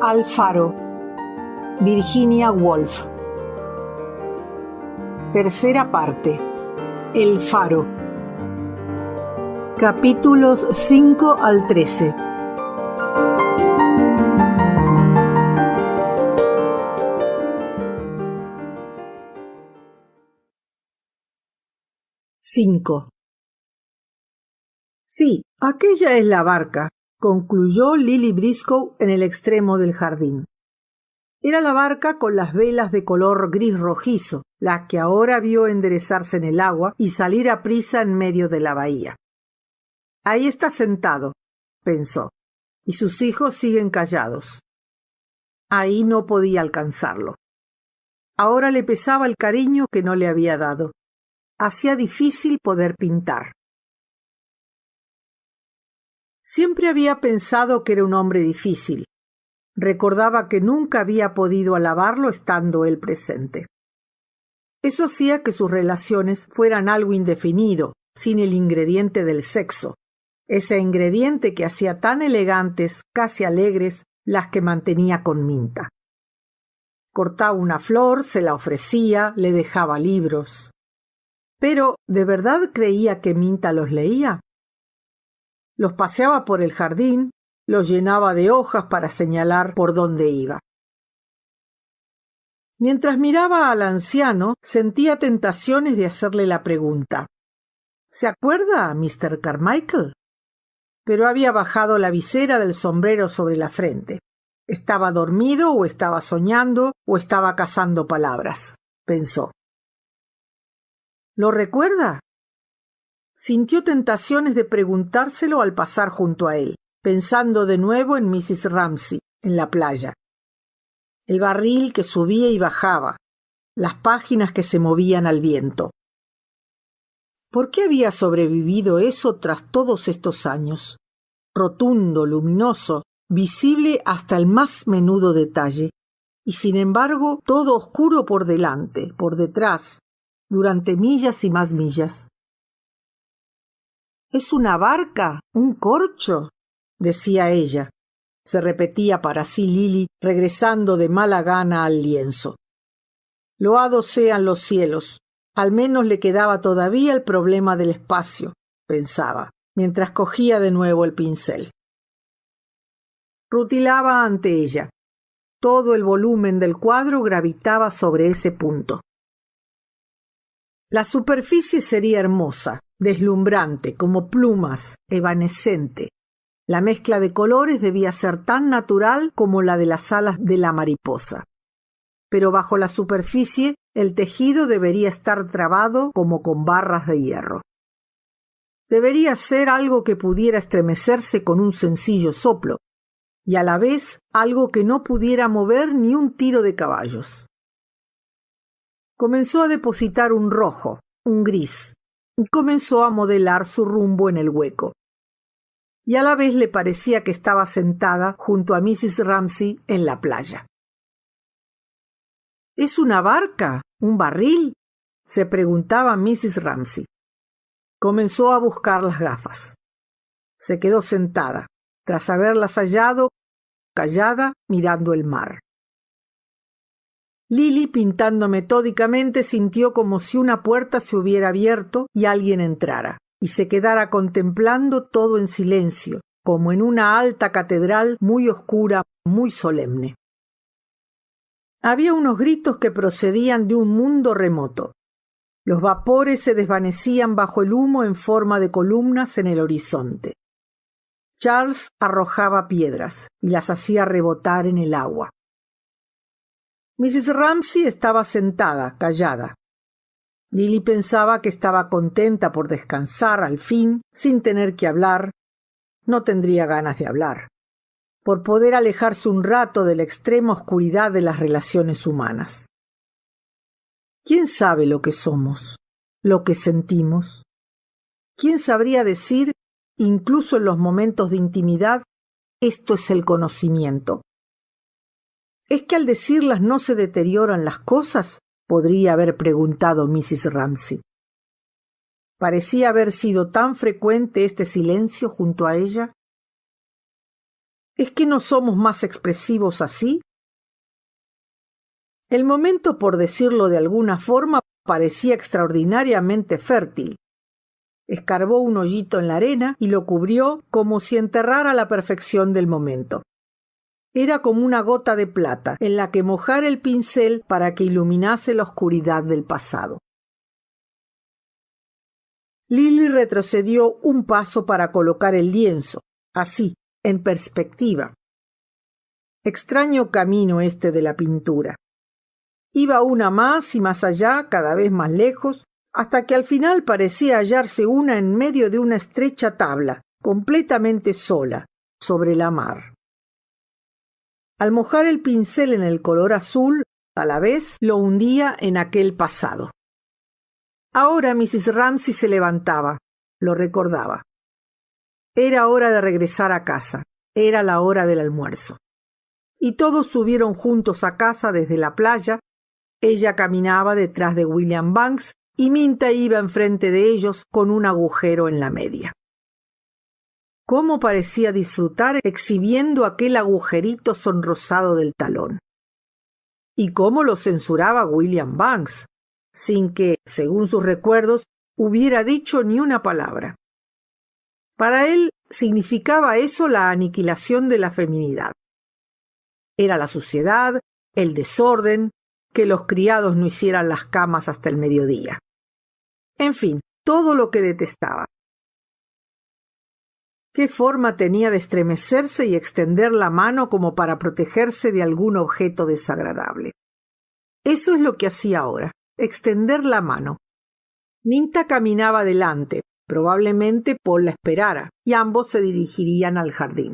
Al faro. Virginia Woolf. Tercera parte. El faro. Capítulos 5 al 13. Sí, aquella es la barca, concluyó Lily Briscoe en el extremo del jardín. Era la barca con las velas de color gris rojizo, la que ahora vio enderezarse en el agua y salir a prisa en medio de la bahía. Ahí está sentado, pensó, y sus hijos siguen callados. Ahí no podía alcanzarlo. Ahora le pesaba el cariño que no le había dado. Hacía difícil poder pintar. Siempre había pensado que era un hombre difícil. Recordaba que nunca había podido alabarlo estando él presente. Eso hacía que sus relaciones fueran algo indefinido, sin el ingrediente del sexo, ese ingrediente que hacía tan elegantes, casi alegres, las que mantenía con Minta. Cortaba una flor, se la ofrecía, le dejaba libros. Pero, ¿de verdad creía que Minta los leía? Los paseaba por el jardín, los llenaba de hojas para señalar por dónde iba. Mientras miraba al anciano, sentía tentaciones de hacerle la pregunta: ¿se acuerda, Mr. Carmichael? Pero había bajado la visera del sombrero sobre la frente. ¿Estaba dormido o estaba soñando o estaba cazando palabras?, pensó. ¿Lo recuerda? Sintió tentaciones de preguntárselo al pasar junto a él, pensando de nuevo en Mrs. Ramsay, en la playa. El barril que subía y bajaba, las páginas que se movían al viento. ¿Por qué había sobrevivido eso tras todos estos años? Rotundo, luminoso, visible hasta el más menudo detalle, y sin embargo todo oscuro por delante, por detrás, durante millas y más millas. «¿Es una barca? ¿Un corcho?», decía ella. Se repetía para sí Lily, regresando de mala gana al lienzo. Loados sean los cielos. Al menos le quedaba todavía el problema del espacio, pensaba, mientras cogía de nuevo el pincel. Rutilaba ante ella. Todo el volumen del cuadro gravitaba sobre ese punto. La superficie sería hermosa, deslumbrante, como plumas, evanescente. La mezcla de colores debía ser tan natural como la de las alas de la mariposa. Pero bajo la superficie, el tejido debería estar trabado como con barras de hierro. Debería ser algo que pudiera estremecerse con un sencillo soplo, y a la vez algo que no pudiera mover ni un tiro de caballos. Comenzó a depositar un rojo, un gris, y comenzó a modelar su rumbo en el hueco. Y a la vez le parecía que estaba sentada junto a Mrs. Ramsay en la playa. ¿Es una barca? ¿Un barril?, se preguntaba Mrs. Ramsay. Comenzó a buscar las gafas. Se quedó sentada, tras haberlas hallado, callada, mirando el mar. Lily, pintando metódicamente, sintió como si una puerta se hubiera abierto y alguien entrara, y se quedara contemplando todo en silencio, como en una alta catedral muy oscura, muy solemne. Había unos gritos que procedían de un mundo remoto. Los vapores se desvanecían bajo el humo en forma de columnas en el horizonte. Charles arrojaba piedras y las hacía rebotar en el agua. Mrs. Ramsay estaba sentada, callada. Lily pensaba que estaba contenta por descansar al fin, sin tener que hablar. No tendría ganas de hablar. Por poder alejarse un rato de la extrema oscuridad de las relaciones humanas. ¿Quién sabe lo que somos, lo que sentimos? ¿Quién sabría decir, incluso en los momentos de intimidad, esto es el conocimiento? ¿Es que al decirlas no se deterioran las cosas?, podría haber preguntado Mrs. Ramsay. Parecía haber sido tan frecuente este silencio junto a ella. ¿Es que no somos más expresivos así? El momento, por decirlo de alguna forma, parecía extraordinariamente fértil. Escarbó un hoyito en la arena y lo cubrió como si enterrara la perfección del momento. Era como una gota de plata en la que mojar el pincel para que iluminase la oscuridad del pasado. Lily retrocedió un paso para colocar el lienzo, así, en perspectiva. Extraño camino este de la pintura. Iba una más y más allá, cada vez más lejos, hasta que al final parecía hallarse una en medio de una estrecha tabla, completamente sola, sobre la mar. Al mojar el pincel en el color azul, a la vez lo hundía en aquel pasado. Ahora Mrs. Ramsay se levantaba, lo recordaba. Era hora de regresar a casa, era la hora del almuerzo. Y todos subieron juntos a casa desde la playa. Ella caminaba detrás de William Banks y Minta iba enfrente de ellos con un agujero en la media. Cómo parecía disfrutar exhibiendo aquel agujerito sonrosado del talón. Y cómo lo censuraba William Banks, sin que, según sus recuerdos, hubiera dicho ni una palabra. Para él significaba eso la aniquilación de la feminidad. Era la suciedad, el desorden, que los criados no hicieran las camas hasta el mediodía. En fin, todo lo que detestaba. ¿Qué forma tenía de estremecerse y extender la mano como para protegerse de algún objeto desagradable? Eso es lo que hacía ahora, extender la mano. Minta caminaba delante, probablemente Paul la esperara, y ambos se dirigirían al jardín.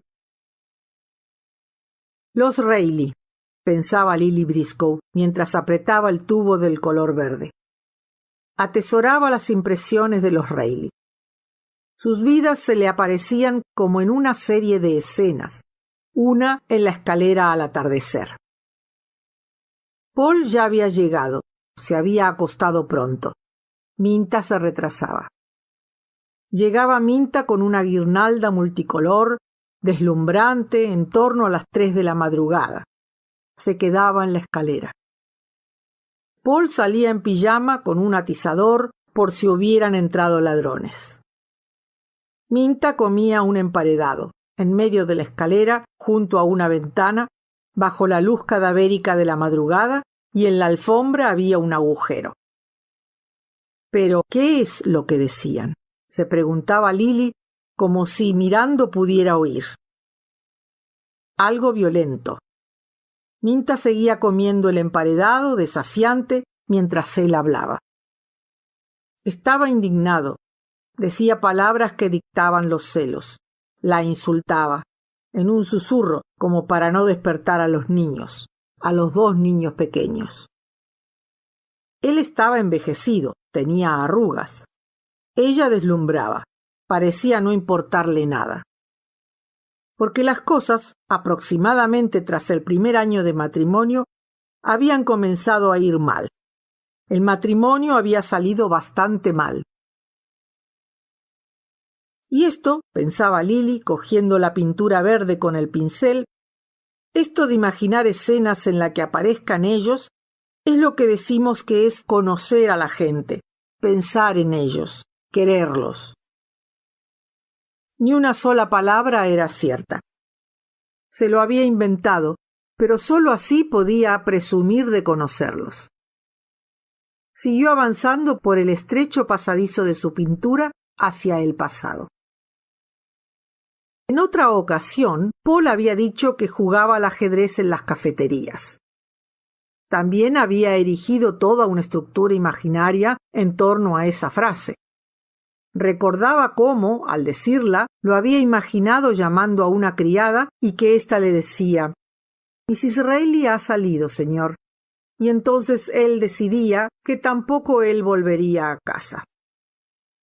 Los Reilly, pensaba Lily Briscoe mientras apretaba el tubo del color verde. Atesoraba las impresiones de los Reilly. Sus vidas se le aparecían como en una serie de escenas, una en la escalera al atardecer. Paul ya había llegado, se había acostado pronto. Minta se retrasaba. Llegaba Minta con una guirnalda multicolor, deslumbrante, en torno a las 3 de la madrugada. Se quedaba en la escalera. Paul salía en pijama con un atizador por si hubieran entrado ladrones. Minta comía un emparedado, en medio de la escalera, junto a una ventana, bajo la luz cadavérica de la madrugada, y en la alfombra había un agujero. ¿Pero qué es lo que decían?, se preguntaba Lily, como si mirando pudiera oír. Algo violento. Minta seguía comiendo el emparedado, desafiante, mientras él hablaba. Estaba indignado. Decía palabras que dictaban los celos. La insultaba, en un susurro, como para no despertar a los niños, a los 2 niños pequeños. Él estaba envejecido, tenía arrugas. Ella deslumbraba, parecía no importarle nada. Porque las cosas, aproximadamente tras el primer año de matrimonio, habían comenzado a ir mal. El matrimonio había salido bastante mal. Y esto, pensaba Lily, cogiendo la pintura verde con el pincel, esto de imaginar escenas en las que aparezcan ellos, es lo que decimos que es conocer a la gente, pensar en ellos, quererlos. Ni una sola palabra era cierta. Se lo había inventado, pero sólo así podía presumir de conocerlos. Siguió avanzando por el estrecho pasadizo de su pintura hacia el pasado. En otra ocasión, Paul había dicho que jugaba al ajedrez en las cafeterías. También había erigido toda una estructura imaginaria en torno a esa frase. Recordaba cómo, al decirla, lo había imaginado llamando a una criada y que ésta le decía: «Mrs. Reilly ha salido, señor». Y entonces él decidía que tampoco él volvería a casa.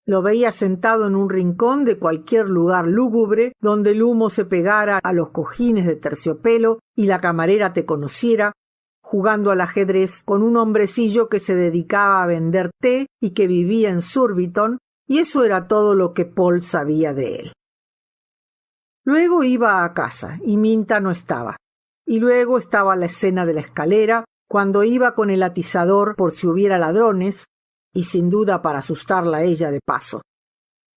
Lo veía sentado en un rincón de cualquier lugar lúgubre donde el humo se pegara a los cojines de terciopelo y la camarera te conociera, jugando al ajedrez con un hombrecillo que se dedicaba a vender té y que vivía en Surbiton, y eso era todo lo que Paul sabía de él. Luego iba a casa y Minta no estaba. Y luego estaba la escena de la escalera, cuando iba con el atizador por si hubiera ladrones, y sin duda para asustarla a ella de paso.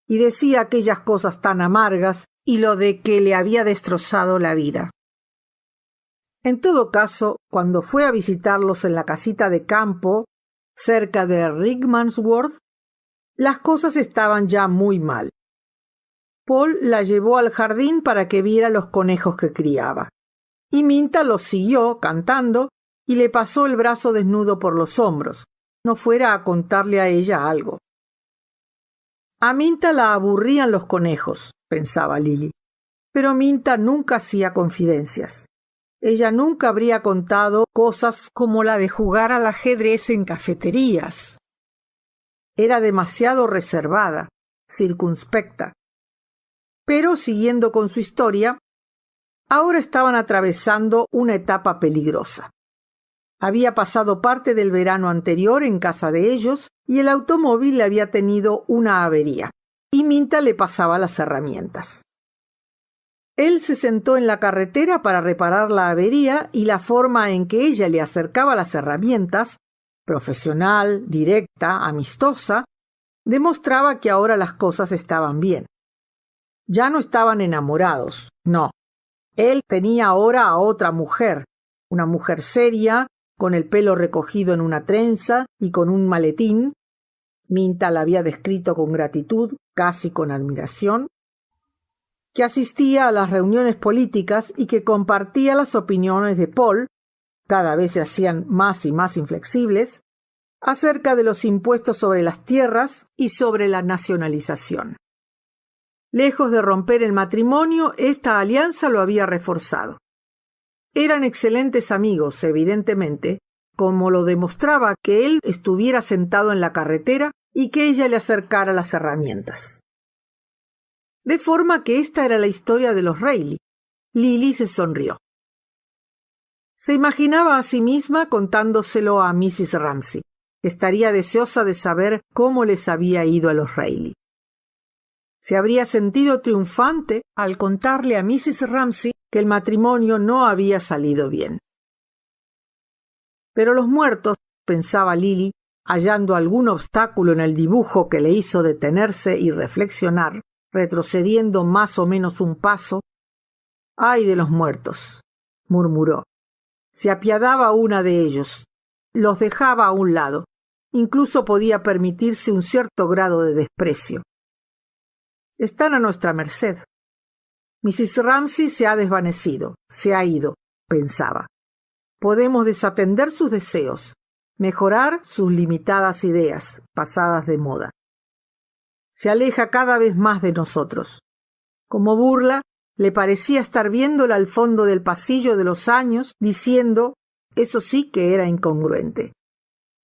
Y decía aquellas cosas tan amargas y lo de que le había destrozado la vida. En todo caso, cuando fue a visitarlos en la casita de campo, cerca de Rickmansworth, las cosas estaban ya muy mal. Paul la llevó al jardín para que viera los conejos que criaba. Y Minta los siguió cantando y le pasó el brazo desnudo por los hombros, no fuera a contarle a ella algo. A Minta la aburrían los conejos, pensaba Lily, pero Minta nunca hacía confidencias. Ella nunca habría contado cosas como la de jugar al ajedrez en cafeterías. Era demasiado reservada, circunspecta. Pero, siguiendo con su historia, ahora estaban atravesando una etapa peligrosa. Había pasado parte del verano anterior en casa de ellos y el automóvil le había tenido una avería, y Minta le pasaba las herramientas. Él se sentó en la carretera para reparar la avería y la forma en que ella le acercaba las herramientas, profesional, directa, amistosa, demostraba que ahora las cosas estaban bien. Ya no estaban enamorados, no. Él tenía ahora a otra mujer, una mujer seria, con el pelo recogido en una trenza y con un maletín. Minta la había descrito con gratitud, casi con admiración, que asistía a las reuniones políticas y que compartía las opiniones de Paul, cada vez se hacían más y más inflexibles, acerca de los impuestos sobre las tierras y sobre la nacionalización. Lejos de romper el matrimonio, esta alianza lo había reforzado. Eran excelentes amigos, evidentemente, como lo demostraba que él estuviera sentado en la carretera y que ella le acercara las herramientas. De forma que esta era la historia de los Reilly. Lily se sonrió. Se imaginaba a sí misma contándoselo a Mrs. Ramsay, que estaría deseosa de saber cómo les había ido a los Reilly. Se habría sentido triunfante al contarle a Mrs. Ramsay que el matrimonio no había salido bien. Pero los muertos, pensaba Lily, hallando algún obstáculo en el dibujo que le hizo detenerse y reflexionar, retrocediendo más o menos un paso. «Ay de los muertos», murmuró. Se apiadaba una de ellos, los dejaba a un lado, incluso podía permitirse un cierto grado de desprecio. Están a nuestra merced. Mrs. Ramsay se ha desvanecido, se ha ido, pensaba. Podemos desatender sus deseos, mejorar sus limitadas ideas, pasadas de moda. Se aleja cada vez más de nosotros. Como burla, le parecía estar viéndola al fondo del pasillo de los años, diciendo, eso sí que era incongruente.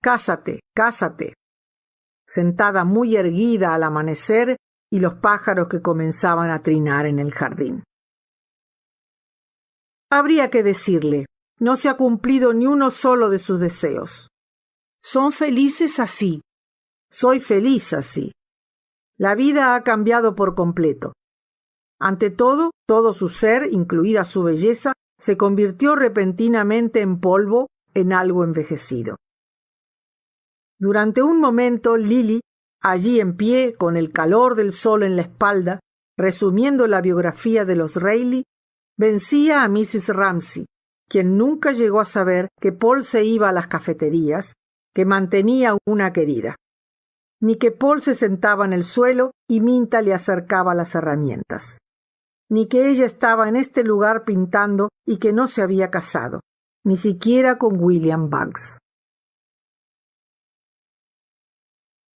Cásate, cásate. Sentada muy erguida al amanecer y los pájaros que comenzaban a trinar en el jardín. Habría que decirle, no se ha cumplido ni uno solo de sus deseos. Son felices así. Soy feliz así. La vida ha cambiado por completo. Ante todo su ser, incluida su belleza, se convirtió repentinamente en polvo, en algo envejecido. Durante un momento, Lily, allí en pie, con el calor del sol en la espalda, resumiendo la biografía de los Reilly, vencía a Mrs. Ramsay, quien nunca llegó a saber que Paul se iba a las cafeterías, que mantenía una querida, ni que Paul se sentaba en el suelo y Minta le acercaba las herramientas, ni que ella estaba en este lugar pintando y que no se había casado, ni siquiera con William Banks.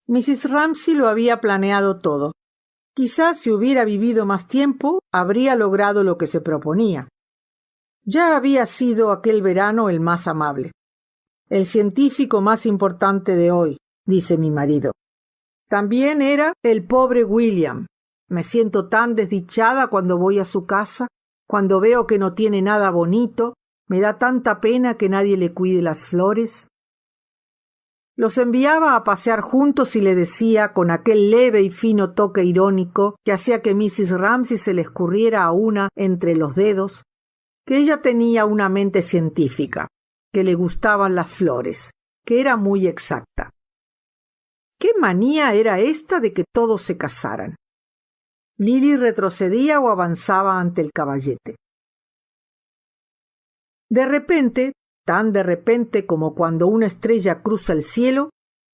Mrs. Ramsay lo había planeado todo. Quizás si hubiera vivido más tiempo, habría logrado lo que se proponía. Ya había sido aquel verano el más amable. El científico más importante de hoy, dice mi marido. También era el pobre William. Me siento tan desdichada cuando voy a su casa, cuando veo que no tiene nada bonito, me da tanta pena que nadie le cuide las flores. Los enviaba a pasear juntos y le decía, con aquel leve y fino toque irónico que hacía que Mrs. Ramsay se le escurriera a una entre los dedos, que ella tenía una mente científica, que le gustaban las flores, que era muy exacta. ¿Qué manía era esta de que todos se casaran? Lily retrocedía o avanzaba ante el caballete. De repente, tan de repente como cuando una estrella cruza el cielo,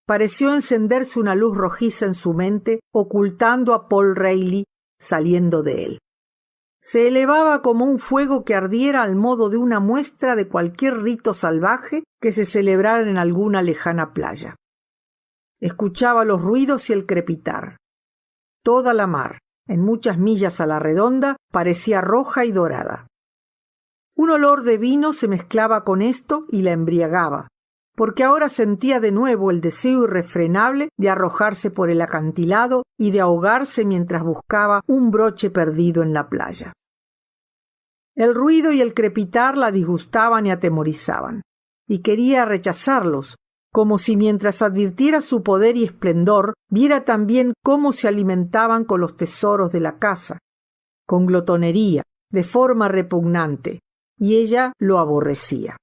pareció encenderse una luz rojiza en su mente, ocultando a Paul Reilly saliendo de él. Se elevaba como un fuego que ardiera al modo de una muestra de cualquier rito salvaje que se celebrara en alguna lejana playa. Escuchaba los ruidos y el crepitar. Toda la mar, en muchas millas a la redonda, parecía roja y dorada. Un olor de vino se mezclaba con esto y la embriagaba, porque ahora sentía de nuevo el deseo irrefrenable de arrojarse por el acantilado y de ahogarse mientras buscaba un broche perdido en la playa. El ruido y el crepitar la disgustaban y atemorizaban, y quería rechazarlos, como si mientras advirtiera su poder y esplendor, viera también cómo se alimentaban con los tesoros de la casa, con glotonería, de forma repugnante, y ella lo aborrecía.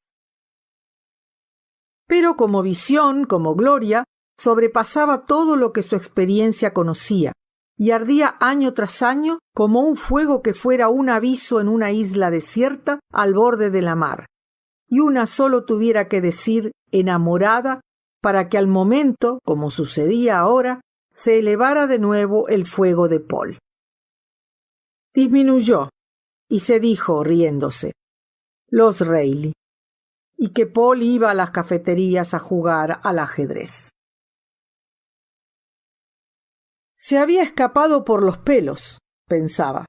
Pero como visión, como gloria, sobrepasaba todo lo que su experiencia conocía, y ardía año tras año como un fuego que fuera un aviso en una isla desierta al borde de la mar, y una solo tuviera que decir enamorada para que al momento, como sucedía ahora, se elevara de nuevo el fuego de Paul. Disminuyó, y se dijo, riéndose, los Reilly, y que Paul iba a las cafeterías a jugar al ajedrez. Se había escapado por los pelos, pensaba.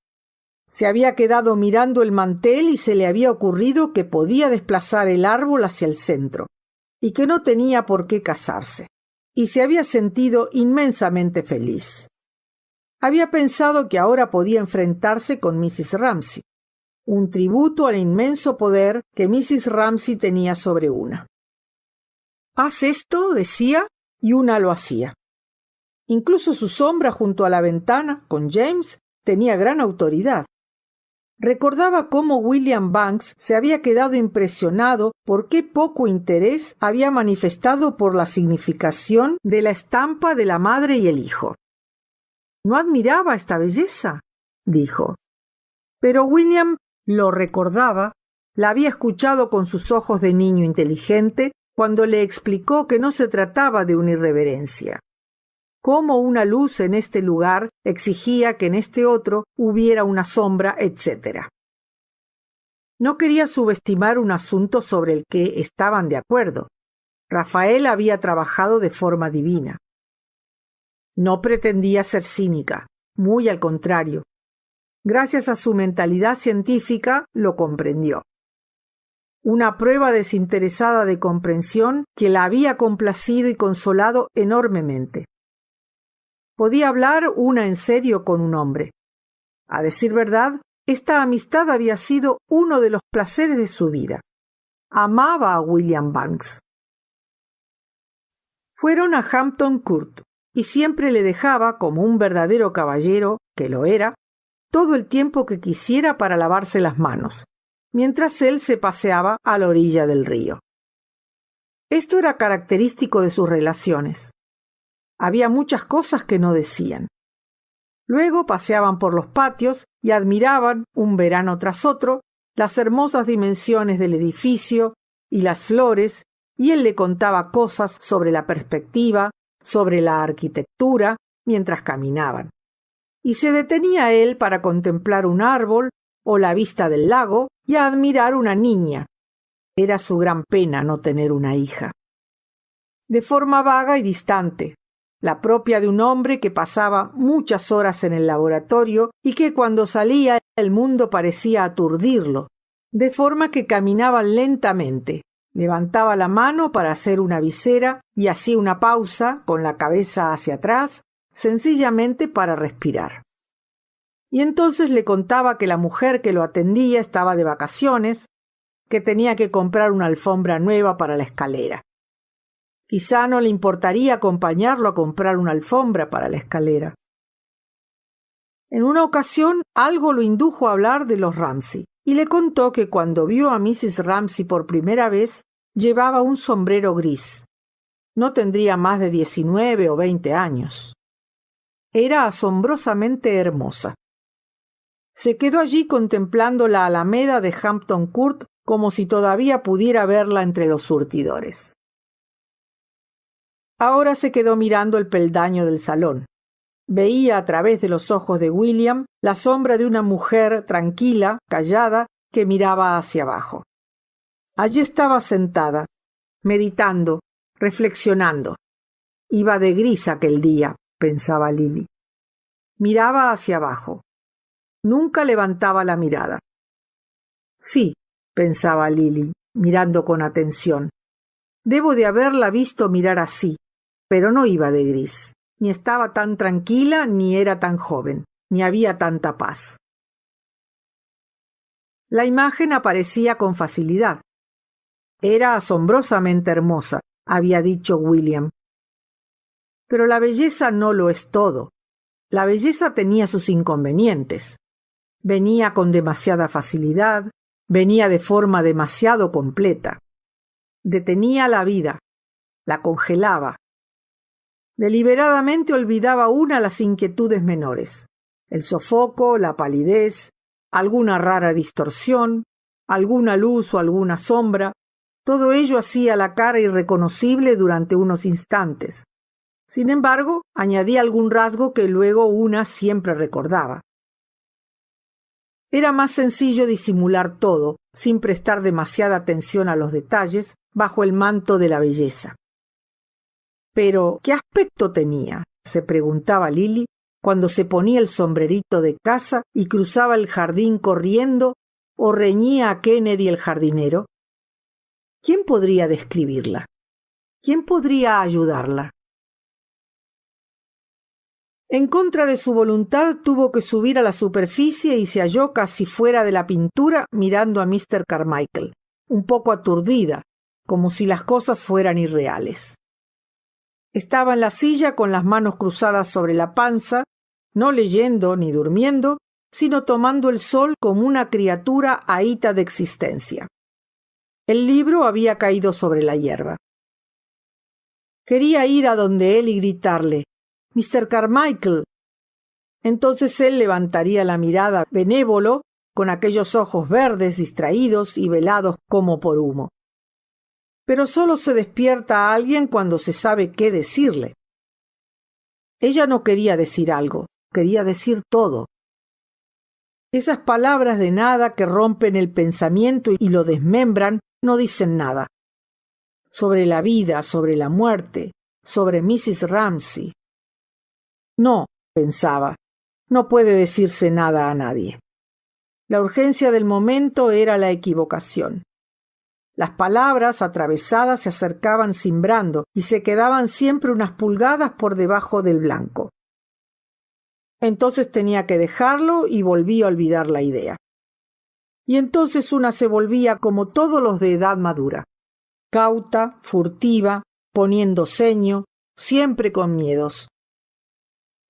Se había quedado mirando el mantel y se le había ocurrido que podía desplazar el árbol hacia el centro, y que no tenía por qué casarse, y se había sentido inmensamente feliz. Había pensado que ahora podía enfrentarse con Mrs. Ramsay, un tributo al inmenso poder que Mrs. Ramsay tenía sobre una. «Haz esto», decía, y una lo hacía. Incluso su sombra junto a la ventana, con James, tenía gran autoridad. Recordaba cómo William Banks se había quedado impresionado por qué poco interés había manifestado por la significación de la estampa de la madre y el hijo. «¿No admiraba esta belleza?», dijo. Pero William lo recordaba, la había escuchado con sus ojos de niño inteligente cuando le explicó que no se trataba de una irreverencia. Cómo una luz en este lugar exigía que en este otro hubiera una sombra, etc. No quería subestimar un asunto sobre el que estaban de acuerdo. Rafael había trabajado de forma divina. No pretendía ser cínica, muy al contrario. Gracias a su mentalidad científica lo comprendió. Una prueba desinteresada de comprensión que la había complacido y consolado enormemente. Podía hablar una en serio con un hombre. A decir verdad, esta amistad había sido uno de los placeres de su vida. Amaba a William Banks. Fueron a Hampton Court y siempre le dejaba, como un verdadero caballero, que lo era, todo el tiempo que quisiera para lavarse las manos, mientras él se paseaba a la orilla del río. Esto era característico de sus relaciones. Había muchas cosas que no decían. Luego paseaban por los patios y admiraban, un verano tras otro, las hermosas dimensiones del edificio y las flores, y él le contaba cosas sobre la perspectiva, sobre la arquitectura, mientras caminaban. Y se detenía él para contemplar un árbol o la vista del lago y a admirar una niña. Era su gran pena no tener una hija. De forma vaga y distante, la propia de un hombre que pasaba muchas horas en el laboratorio y que cuando salía el mundo parecía aturdirlo, de forma que caminaba lentamente, levantaba la mano para hacer una visera y hacía una pausa con la cabeza hacia atrás, sencillamente para respirar. Y entonces le contaba que la mujer que lo atendía estaba de vacaciones, que tenía que comprar una alfombra nueva para la escalera. Quizá no le importaría acompañarlo a comprar una alfombra para la escalera. En una ocasión algo lo indujo a hablar de los Ramsay y le contó que cuando vio a Mrs. Ramsay por primera vez llevaba un sombrero gris. No tendría más de 19 o 20 años. Era asombrosamente hermosa. Se quedó allí contemplando la alameda de Hampton Court como si todavía pudiera verla entre los surtidores. Ahora se quedó mirando el peldaño del salón. Veía a través de los ojos de William la sombra de una mujer tranquila, callada, que miraba hacia abajo. Allí estaba sentada, meditando, reflexionando. Iba de gris aquel día, pensaba Lily. Miraba hacia abajo. Nunca levantaba la mirada. Sí, pensaba Lily, mirando con atención. Debo de haberla visto mirar así, pero no iba de gris. Ni estaba tan tranquila, ni era tan joven, ni había tanta paz. La imagen aparecía con facilidad. Era asombrosamente hermosa, había dicho William. Pero la belleza no lo es todo. La belleza tenía sus inconvenientes. Venía con demasiada facilidad, venía de forma demasiado completa. Detenía la vida, la congelaba. Deliberadamente olvidaba las inquietudes menores, el sofoco, la palidez, alguna rara distorsión, alguna luz o alguna sombra. Todo ello hacía la cara irreconocible durante unos instantes. Sin embargo, añadía algún rasgo que luego una siempre recordaba. Era más sencillo disimular todo, sin prestar demasiada atención a los detalles, bajo el manto de la belleza. Pero, ¿qué aspecto tenía?, se preguntaba Lily cuando se ponía el sombrerito de casa y cruzaba el jardín corriendo o reñía a Kennedy el jardinero. ¿Quién podría describirla? ¿Quién podría ayudarla? En contra de su voluntad tuvo que subir a la superficie y se halló casi fuera de la pintura mirando a Mr. Carmichael, un poco aturdida, como si las cosas fueran irreales. Estaba en la silla con las manos cruzadas sobre la panza, no leyendo ni durmiendo, sino tomando el sol como una criatura ahita de existencia. El libro había caído sobre la hierba. Quería ir a donde él y gritarle: «Mr. Carmichael». Entonces él levantaría la mirada benévolo, con aquellos ojos verdes distraídos y velados como por humo. Pero solo se despierta a alguien cuando se sabe qué decirle. Ella no quería decir algo, quería decir todo. Esas palabras de nada que rompen el pensamiento y lo desmembran no dicen nada. Sobre la vida, sobre la muerte, sobre Mrs. Ramsay. No, pensaba, no puede decirse nada a nadie. La urgencia del momento era la equivocación. Las palabras atravesadas se acercaban cimbrando y se quedaban siempre unas pulgadas por debajo del blanco. Entonces tenía que dejarlo y volvía a olvidar la idea. Y entonces una se volvía como todos los de edad madura, cauta, furtiva, poniendo ceño, siempre con miedos.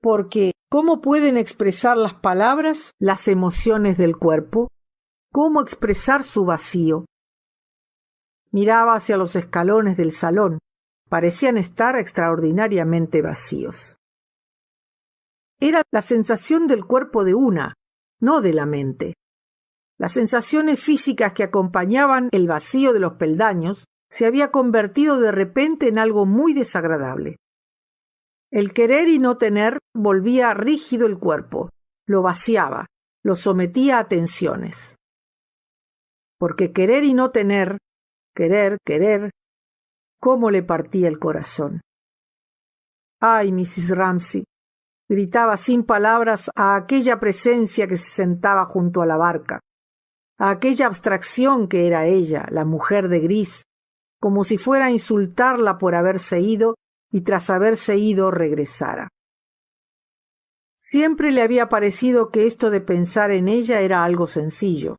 Porque, ¿cómo pueden expresar las palabras las emociones del cuerpo? ¿Cómo expresar su vacío? Miraba hacia los escalones del salón. Parecían estar extraordinariamente vacíos. Era la sensación del cuerpo de una, no de la mente. Las sensaciones físicas que acompañaban el vacío de los peldaños se había convertido de repente en algo muy desagradable. El querer y no tener volvía rígido el cuerpo, lo vaciaba, lo sometía a tensiones. Porque querer y no tener, querer, cómo le partía el corazón. ¡Ay, Mrs. Ramsay!, gritaba sin palabras a aquella presencia que se sentaba junto a la barca, a aquella abstracción que era ella, la mujer de gris, como si fuera a insultarla por haberse ido y tras haberse ido regresara. Siempre le había parecido que esto de pensar en ella era algo sencillo.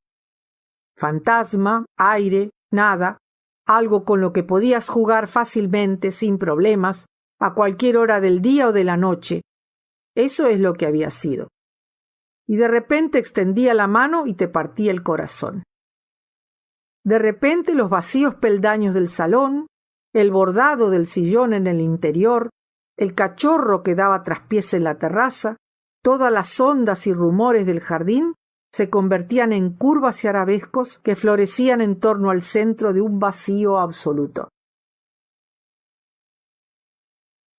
Fantasma, aire, nada, algo con lo que podías jugar fácilmente, sin problemas, a cualquier hora del día o de la noche. Eso es lo que había sido. Y de repente extendía la mano y te partía el corazón. De repente los vacíos peldaños del salón, el bordado del sillón en el interior, el cachorro que daba traspiés en la terraza, todas las ondas y rumores del jardín se convertían en curvas y arabescos que florecían en torno al centro de un vacío absoluto.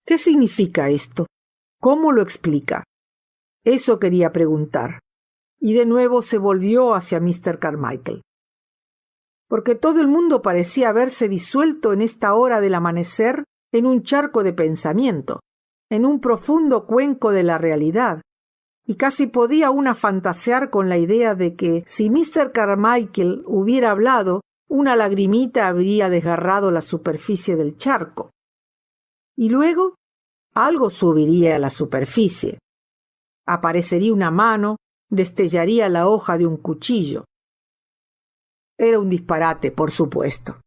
¿Qué significa esto? ¿Cómo lo explica? Eso quería preguntar. Y de nuevo se volvió hacia Mr. Carmichael. Porque todo el mundo parecía haberse disuelto en esta hora del amanecer en un charco de pensamiento, en un profundo cuenco de la realidad, y casi podía una fantasear con la idea de que si Mr. Carmichael hubiera hablado, una lagrimita habría desgarrado la superficie del charco. Y luego algo subiría a la superficie. Aparecería una mano, destellaría la hoja de un cuchillo. Era un disparate, por supuesto.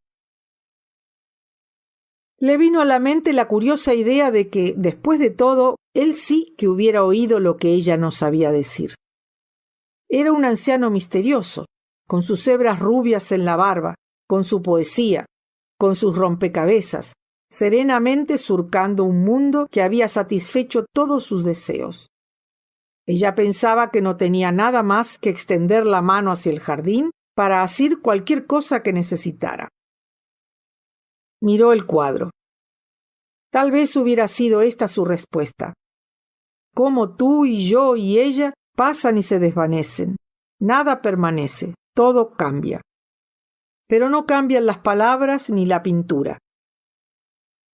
Le vino a la mente la curiosa idea de que, después de todo, él sí que hubiera oído lo que ella no sabía decir. Era un anciano misterioso, con sus hebras rubias en la barba, con su poesía, con sus rompecabezas, serenamente surcando un mundo que había satisfecho todos sus deseos. Ella pensaba que no tenía nada más que extender la mano hacia el jardín para asir cualquier cosa que necesitara. Miró el cuadro. Tal vez hubiera sido esta su respuesta. Como tú y yo y ella pasan y se desvanecen. Nada permanece, todo cambia. Pero no cambian las palabras ni la pintura.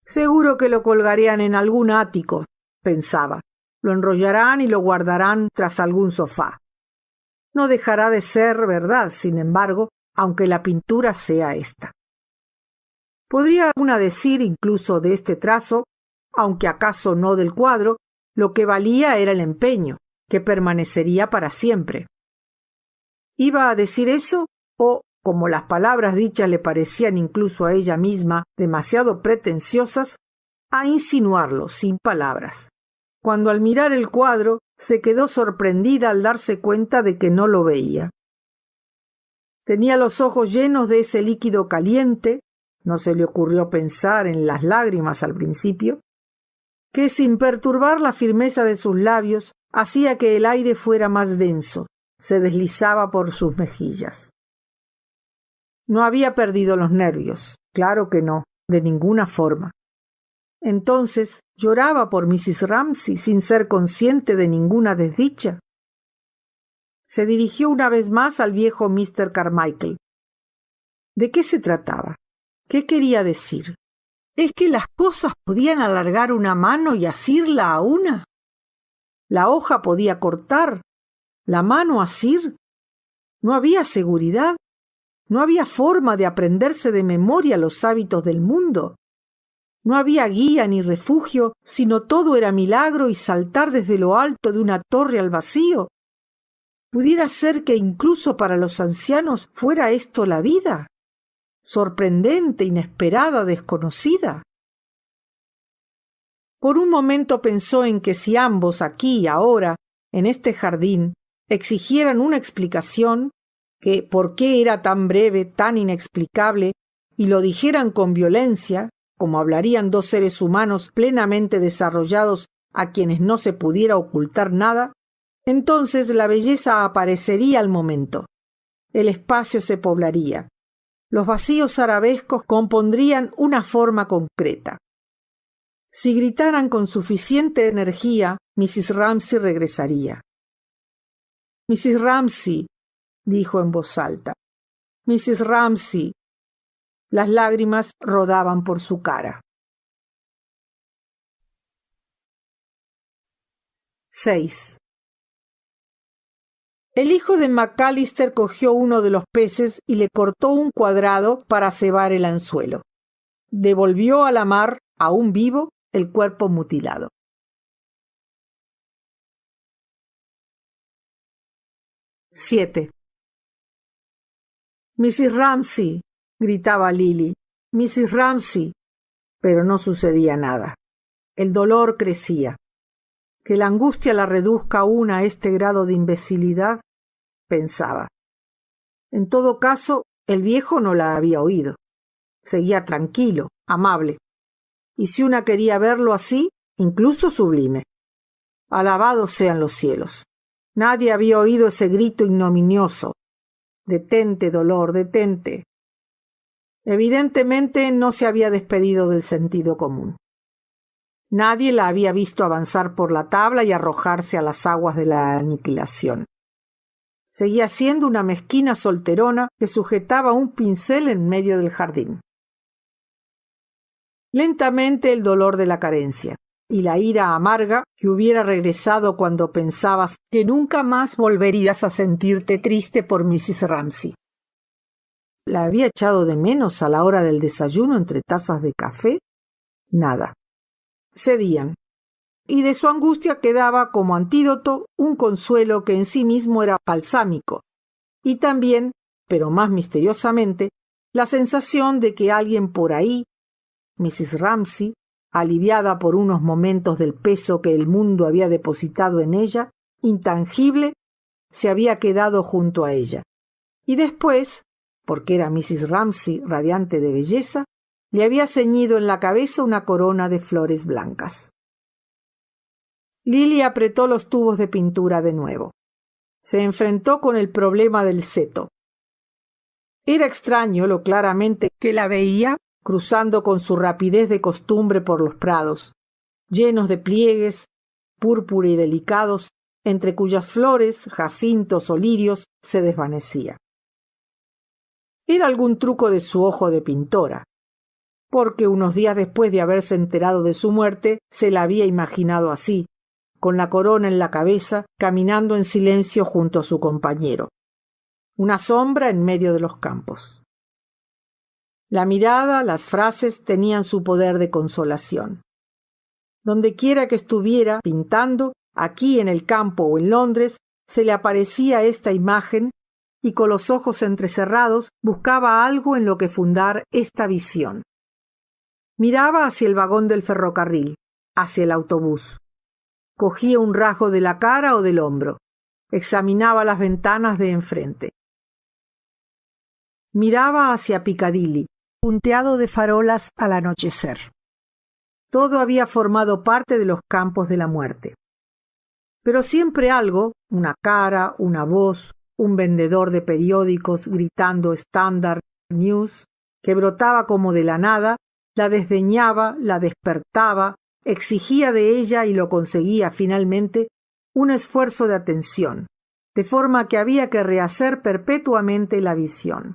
Seguro que lo colgarían en algún ático, pensaba. Lo enrollarán y lo guardarán tras algún sofá. No dejará de ser verdad, sin embargo, aunque la pintura sea esta. Podría una decir incluso de este trazo, aunque acaso no del cuadro, lo que valía era el empeño, que permanecería para siempre. ¿Iba a decir eso? O, como las palabras dichas le parecían incluso a ella misma demasiado pretenciosas, a insinuarlo sin palabras, cuando al mirar el cuadro se quedó sorprendida al darse cuenta de que no lo veía. Tenía los ojos llenos de ese líquido caliente, no se le ocurrió pensar en las lágrimas al principio, que sin perturbar la firmeza de sus labios hacía que el aire fuera más denso, se deslizaba por sus mejillas. No había perdido los nervios, claro que no, de ninguna forma. Entonces, ¿lloraba por Mrs. Ramsay sin ser consciente de ninguna desdicha? Se dirigió una vez más al viejo Mr. Carmichael. ¿De qué se trataba? ¿Qué quería decir? ¿Es que las cosas podían alargar una mano y asirla a una? ¿La hoja podía cortar? ¿La mano asir? ¿No había seguridad? ¿No había forma de aprenderse de memoria los hábitos del mundo? No había guía ni refugio, sino todo era milagro y saltar desde lo alto de una torre al vacío. ¿Pudiera ser que incluso para los ancianos fuera esto la vida? Sorprendente, inesperada, desconocida. Por un momento pensó en que si ambos aquí y ahora, en este jardín, exigieran una explicación, que por qué era tan breve, tan inexplicable, y lo dijeran con violencia, como hablarían dos seres humanos plenamente desarrollados a quienes no se pudiera ocultar nada, entonces la belleza aparecería al momento. El espacio se poblaría. Los vacíos arabescos compondrían una forma concreta. Si gritaran con suficiente energía, Mrs. Ramsay regresaría. Mrs. Ramsay, dijo en voz alta. Mrs. Ramsay. Las lágrimas rodaban por su cara. 6. El hijo de McAllister cogió uno de los peces y le cortó un cuadrado para cebar el anzuelo. Devolvió a la mar, aún vivo, el cuerpo mutilado. 7. Mrs. Ramsay, gritaba Lily, Mrs. Ramsay, pero no sucedía nada. El dolor crecía. Que la angustia la reduzca aún a este grado de imbecilidad, pensaba. En todo caso, el viejo no la había oído. Seguía tranquilo, amable. Y si una quería verlo así, incluso sublime. Alabados sean los cielos. Nadie había oído ese grito ignominioso. Detente, dolor, detente. Evidentemente no se había despedido del sentido común. Nadie la había visto avanzar por la tabla y arrojarse a las aguas de la aniquilación. Seguía siendo una mezquina solterona que sujetaba un pincel en medio del jardín. Lentamente el dolor de la carencia y la ira amarga que hubiera regresado cuando pensabas que nunca más volverías a sentirte triste por Mrs. Ramsay. ¿La había echado de menos a la hora del desayuno entre tazas de café? Nada. Cedían. Y de su angustia quedaba como antídoto un consuelo que en sí mismo era balsámico, y también, pero más misteriosamente, la sensación de que alguien por ahí, Mrs. Ramsay, aliviada por unos momentos del peso que el mundo había depositado en ella, intangible, se había quedado junto a ella. Y después, porque era Mrs. Ramsay radiante de belleza, le había ceñido en la cabeza una corona de flores blancas. Lily apretó los tubos de pintura de nuevo. Se enfrentó con el problema del seto. Era extraño lo claramente que la veía cruzando con su rapidez de costumbre por los prados, llenos de pliegues, púrpura y delicados, entre cuyas flores, jacintos o lirios, se desvanecía. Era algún truco de su ojo de pintora, porque unos días después de haberse enterado de su muerte, se la había imaginado así, con la corona en la cabeza, caminando en silencio junto a su compañero. Una sombra en medio de los campos. La mirada, las frases tenían su poder de consolación. Dondequiera que estuviera pintando, aquí en el campo o en Londres, se le aparecía esta imagen y con los ojos entrecerrados buscaba algo en lo que fundar esta visión. Miraba hacia el vagón del ferrocarril, hacia el autobús. Cogía un rasgo de la cara o del hombro. Examinaba las ventanas de enfrente. Miraba hacia Piccadilly, punteado de farolas al anochecer. Todo había formado parte de los campos de la muerte. Pero siempre algo, una cara, una voz, un vendedor de periódicos gritando Standard News, que brotaba como de la nada, la desdeñaba, la despertaba, exigía de ella y lo conseguía finalmente un esfuerzo de atención, de forma que había que rehacer perpetuamente la visión.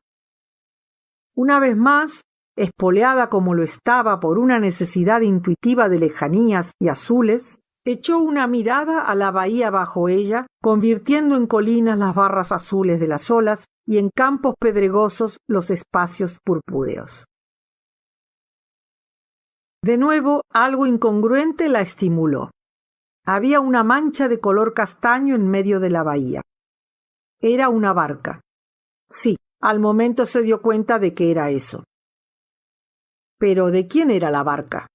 Una vez más, espoleada como lo estaba por una necesidad intuitiva de lejanías y azules, echó una mirada a la bahía bajo ella, convirtiendo en colinas las barras azules de las olas y en campos pedregosos los espacios purpúreos. De nuevo, algo incongruente la estimuló. Había una mancha de color castaño en medio de la bahía. Era una barca. Sí, al momento se dio cuenta de que era eso. Pero ¿de quién era la barca?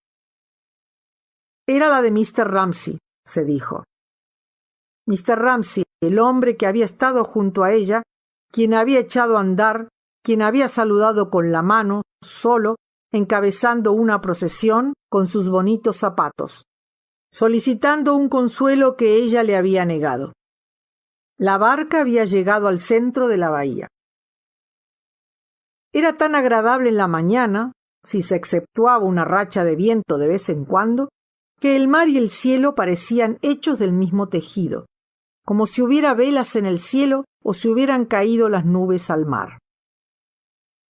Era la de Mr. Ramsay, se dijo. Mr. Ramsay, el hombre que había estado junto a ella, quien había echado a andar, quien había saludado con la mano, solo, encabezando una procesión con sus bonitos zapatos, solicitando un consuelo que ella le había negado. La barca había llegado al centro de la bahía. Era tan agradable en la mañana, si se exceptuaba una racha de viento de vez en cuando, que el mar y el cielo parecían hechos del mismo tejido, como si hubiera velas en el cielo o si hubieran caído las nubes al mar.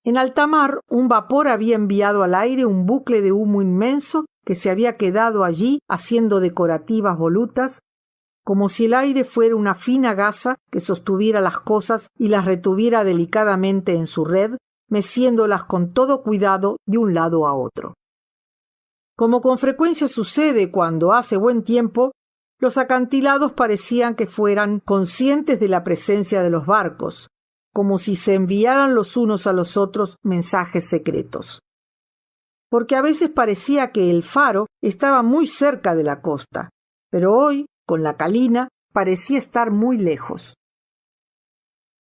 En alta mar, un vapor había enviado al aire un bucle de humo inmenso que se había quedado allí haciendo decorativas volutas, como si el aire fuera una fina gasa que sostuviera las cosas y las retuviera delicadamente en su red, meciéndolas con todo cuidado de un lado a otro. Como con frecuencia sucede cuando hace buen tiempo, los acantilados parecían que fueran conscientes de la presencia de los barcos, como si se enviaran los unos a los otros mensajes secretos. porque a veces parecía que el faro estaba muy cerca de la costa, pero hoy, con la calina, parecía estar muy lejos.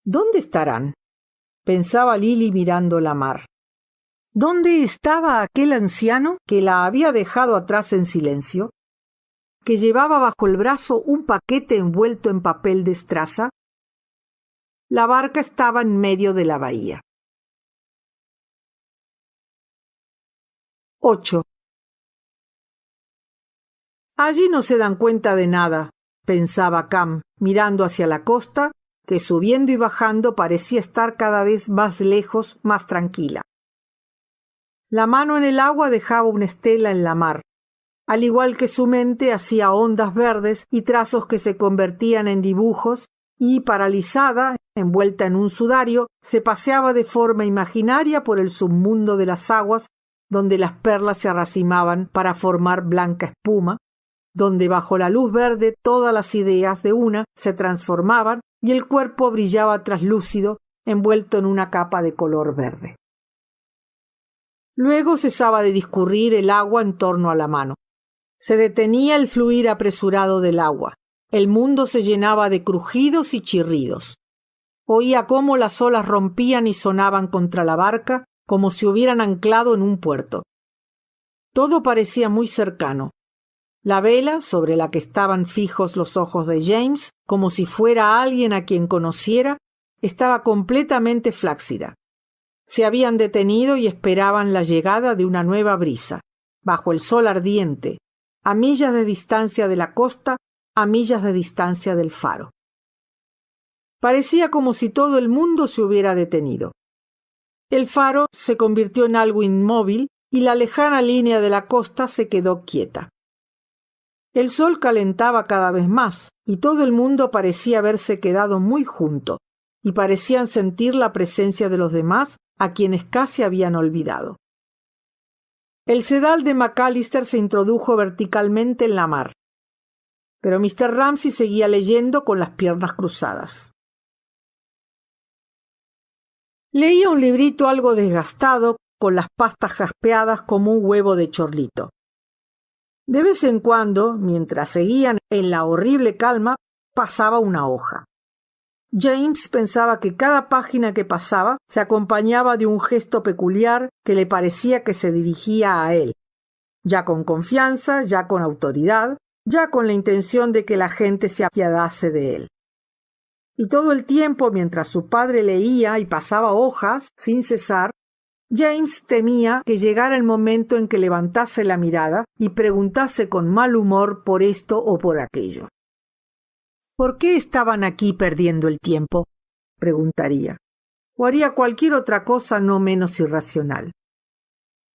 ¿Dónde estarán?, pensaba Lily mirando la mar. ¿Dónde estaba aquel anciano que la había dejado atrás en silencio, que llevaba bajo el brazo un paquete envuelto en papel de estraza? La barca estaba en medio de la bahía. 8. Allí no se dan cuenta de nada, pensaba Cam, mirando hacia la costa, que subiendo y bajando parecía estar cada vez más lejos, más tranquila. La mano en el agua dejaba una estela en la mar. Al igual que su mente hacía ondas verdes y trazos que se convertían en dibujos, y, paralizada, envuelta en un sudario, se paseaba de forma imaginaria por el submundo de las aguas, donde las perlas se arracimaban para formar blanca espuma, donde bajo la luz verde todas las ideas de una se transformaban y el cuerpo brillaba traslúcido, envuelto en una capa de color verde. Luego cesaba de discurrir el agua en torno a la mano. Se detenía el fluir apresurado del agua. El mundo se llenaba de crujidos y chirridos. Oía cómo las olas rompían y sonaban contra la barca como si hubieran anclado en un puerto. Todo parecía muy cercano. La vela, sobre la que estaban fijos los ojos de James, como si fuera alguien a quien conociera, estaba completamente flácida. Se habían detenido y esperaban la llegada de una nueva brisa, bajo el sol ardiente, a millas de distancia de la costa, a millas de distancia del faro. Parecía como si todo el mundo se hubiera detenido. El faro se convirtió en algo inmóvil y la lejana línea de la costa se quedó quieta. El sol calentaba cada vez más y todo el mundo parecía haberse quedado muy junto y parecían sentir la presencia de los demás a quienes casi habían olvidado. El sedal de McAllister se introdujo verticalmente en la mar, pero Mr. Ramsay seguía leyendo con las piernas cruzadas. Leía un librito algo desgastado, con las pastas jaspeadas como un huevo de chorlito. De vez en cuando, mientras seguían en la horrible calma, pasaba una hoja. James pensaba que cada página que pasaba se acompañaba de un gesto peculiar que le parecía que se dirigía a él, ya con confianza, ya con autoridad, ya con la intención de que la gente se apiadase de él. Y todo el tiempo, mientras su padre leía y pasaba hojas sin cesar, James temía que llegara el momento en que levantase la mirada y preguntase con mal humor por esto o por aquello. ¿Por qué estaban aquí perdiendo el tiempo?, preguntaría. O haría cualquier otra cosa no menos irracional.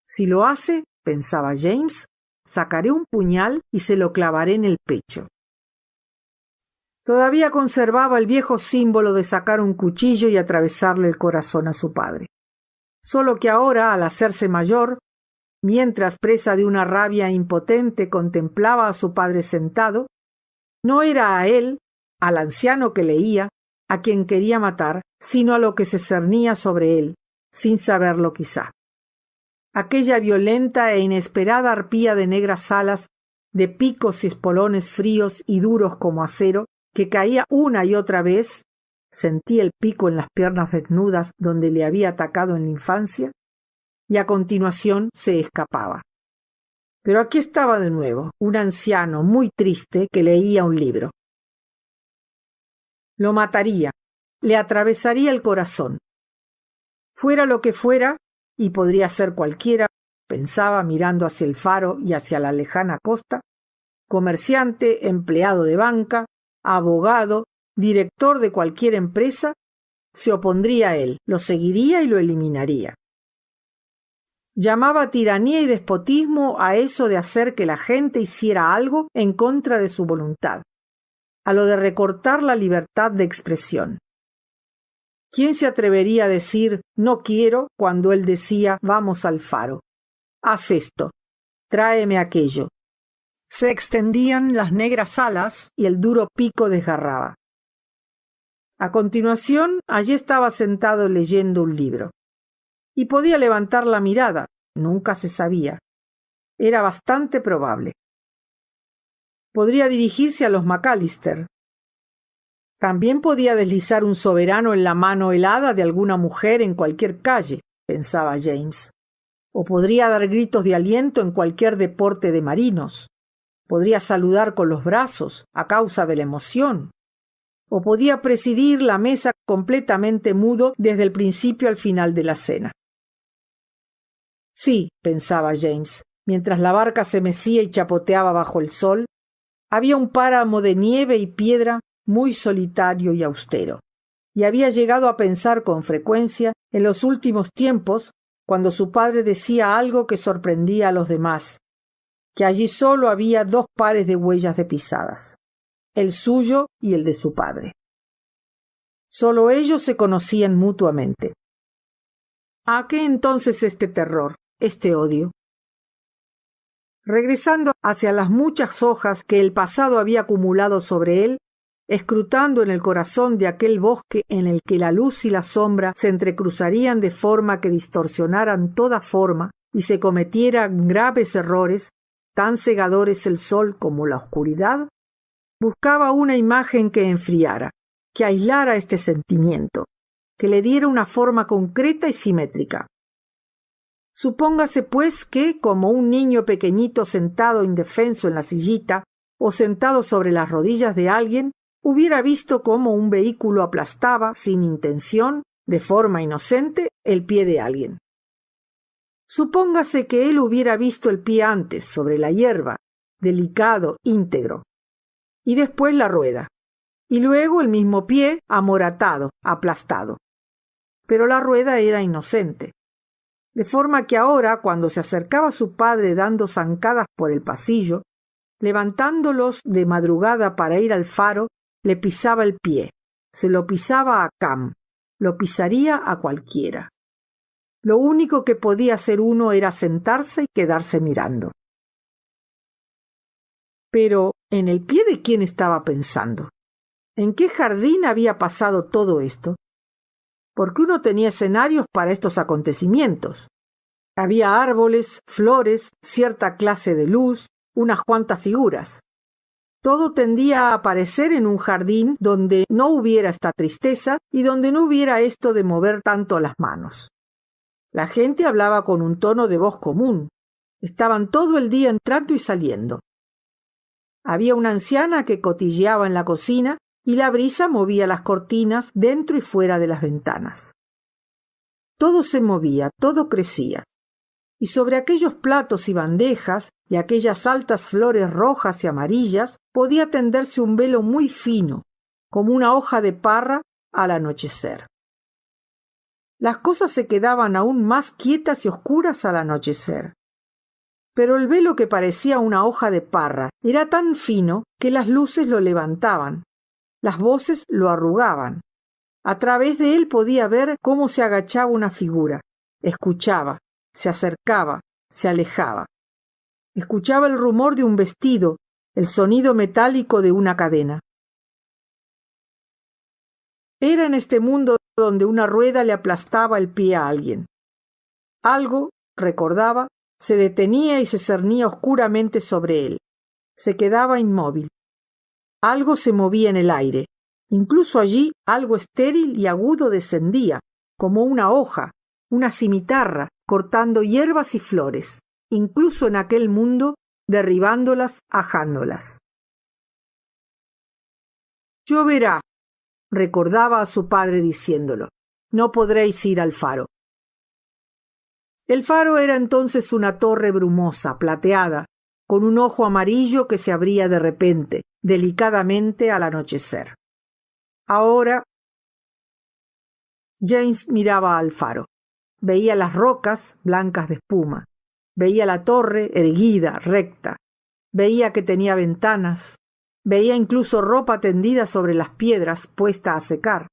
Si lo hace, pensaba James, sacaré un puñal y se lo clavaré en el pecho. Todavía conservaba el viejo símbolo de sacar un cuchillo y atravesarle el corazón a su padre. Solo que ahora, al hacerse mayor, mientras presa de una rabia impotente contemplaba a su padre sentado, no era a él, al anciano que leía, a quien quería matar, sino a lo que se cernía sobre él, sin saberlo quizá. Aquella violenta e inesperada arpía de negras alas, de picos y espolones fríos y duros como acero, que caía una y otra vez, sentía el pico en las piernas desnudas donde le había atacado en la infancia, y a continuación se escapaba. Pero aquí estaba de nuevo, un anciano muy triste que leía un libro. Lo mataría, le atravesaría el corazón. Fuera lo que fuera, y podría ser cualquiera, pensaba mirando hacia el faro y hacia la lejana costa, comerciante, empleado de banca, abogado, director de cualquier empresa, se opondría a él, lo seguiría y lo eliminaría. Llamaba tiranía y despotismo a eso de hacer que la gente hiciera algo en contra de su voluntad, a lo de recortar la libertad de expresión. ¿Quién se atrevería a decir no quiero cuando él decía vamos al faro? Haz esto, tráeme aquello. Se extendían las negras alas y el duro pico desgarraba. A continuación, allí estaba sentado leyendo un libro. Y podía levantar la mirada, Nunca se sabía. Era bastante probable. Podría dirigirse a los McAllister. También podía deslizar un soberano en la mano helada de alguna mujer en cualquier calle, pensaba James. O podría dar gritos de aliento en cualquier deporte de marinos. Podría saludar con los brazos a causa de la emoción. O podía presidir la mesa completamente mudo desde el principio al final de la cena. Sí, pensaba James, mientras la barca se mecía y chapoteaba bajo el sol, había un páramo de nieve y piedra muy solitario y austero, y había llegado a pensar con frecuencia en los últimos tiempos, cuando su padre decía algo que sorprendía a los demás, que allí solo había 2 pares de huellas de pisadas, el suyo y el de su padre. Solo ellos se conocían mutuamente. ¿A qué entonces este terror, este odio? Regresando hacia las muchas hojas que el pasado había acumulado sobre él, escrutando en el corazón de aquel bosque en el que la luz y la sombra se entrecruzarían de forma que distorsionaran toda forma y se cometieran graves errores, tan cegadores el sol como la oscuridad, buscaba una imagen que enfriara, que aislara este sentimiento, que le diera una forma concreta y simétrica. Supóngase, pues, que, como un niño pequeñito sentado indefenso en la sillita o sentado sobre las rodillas de alguien, hubiera visto cómo un vehículo aplastaba, sin intención, de forma inocente, el pie de alguien. Supóngase que él hubiera visto el pie antes, sobre la hierba, delicado, íntegro, y después la rueda, y luego el mismo pie amoratado, aplastado. Pero la rueda era inocente. De forma que ahora, cuando se acercaba su padre dando zancadas por el pasillo, levantándolos de madrugada para ir al faro, le pisaba el pie, se lo pisaba a Cam, lo pisaría a cualquiera. Lo único que podía hacer uno era sentarse y quedarse mirando. Pero, ¿en el pie de quién estaba pensando? ¿En qué jardín había pasado todo esto? Porque uno tenía escenarios para estos acontecimientos. Había árboles, flores, cierta clase de luz, unas cuantas figuras. Todo tendía a aparecer en un jardín donde no hubiera esta tristeza y donde no hubiera esto de mover tanto las manos. La gente hablaba con un tono de voz común. Estaban todo el día entrando y saliendo. Había una anciana que cotilleaba en la cocina y la brisa movía las cortinas dentro y fuera de las ventanas. Todo se movía, todo crecía. Y sobre aquellos platos y bandejas y aquellas altas flores rojas y amarillas podía tenderse un velo muy fino, como una hoja de parra al anochecer. Las cosas se quedaban aún más quietas y oscuras al anochecer. Pero el velo que parecía una hoja de parra era tan fino que las luces lo levantaban, las voces lo arrugaban. A través de él podía ver cómo se agachaba una figura, escuchaba, se acercaba, se alejaba. Escuchaba el rumor de un vestido, el sonido metálico de una cadena. Era en este mundo donde una rueda le aplastaba el pie a alguien. Algo, recordaba, se detenía y se cernía oscuramente sobre él. Se quedaba inmóvil. Algo se movía en el aire. Incluso allí algo estéril y agudo descendía, como una hoja, una cimitarra, cortando hierbas y flores, incluso en aquel mundo, derribándolas, ajándolas. Lloverá, recordaba a su padre diciéndolo. No podréis ir al faro. El faro era entonces una torre brumosa, plateada, con un ojo amarillo que se abría de repente, delicadamente al anochecer. Ahora James miraba al faro. Veía las rocas blancas de espuma. Veía la torre erguida, recta. Veía que tenía ventanas. Veía incluso ropa tendida sobre las piedras puesta a secar.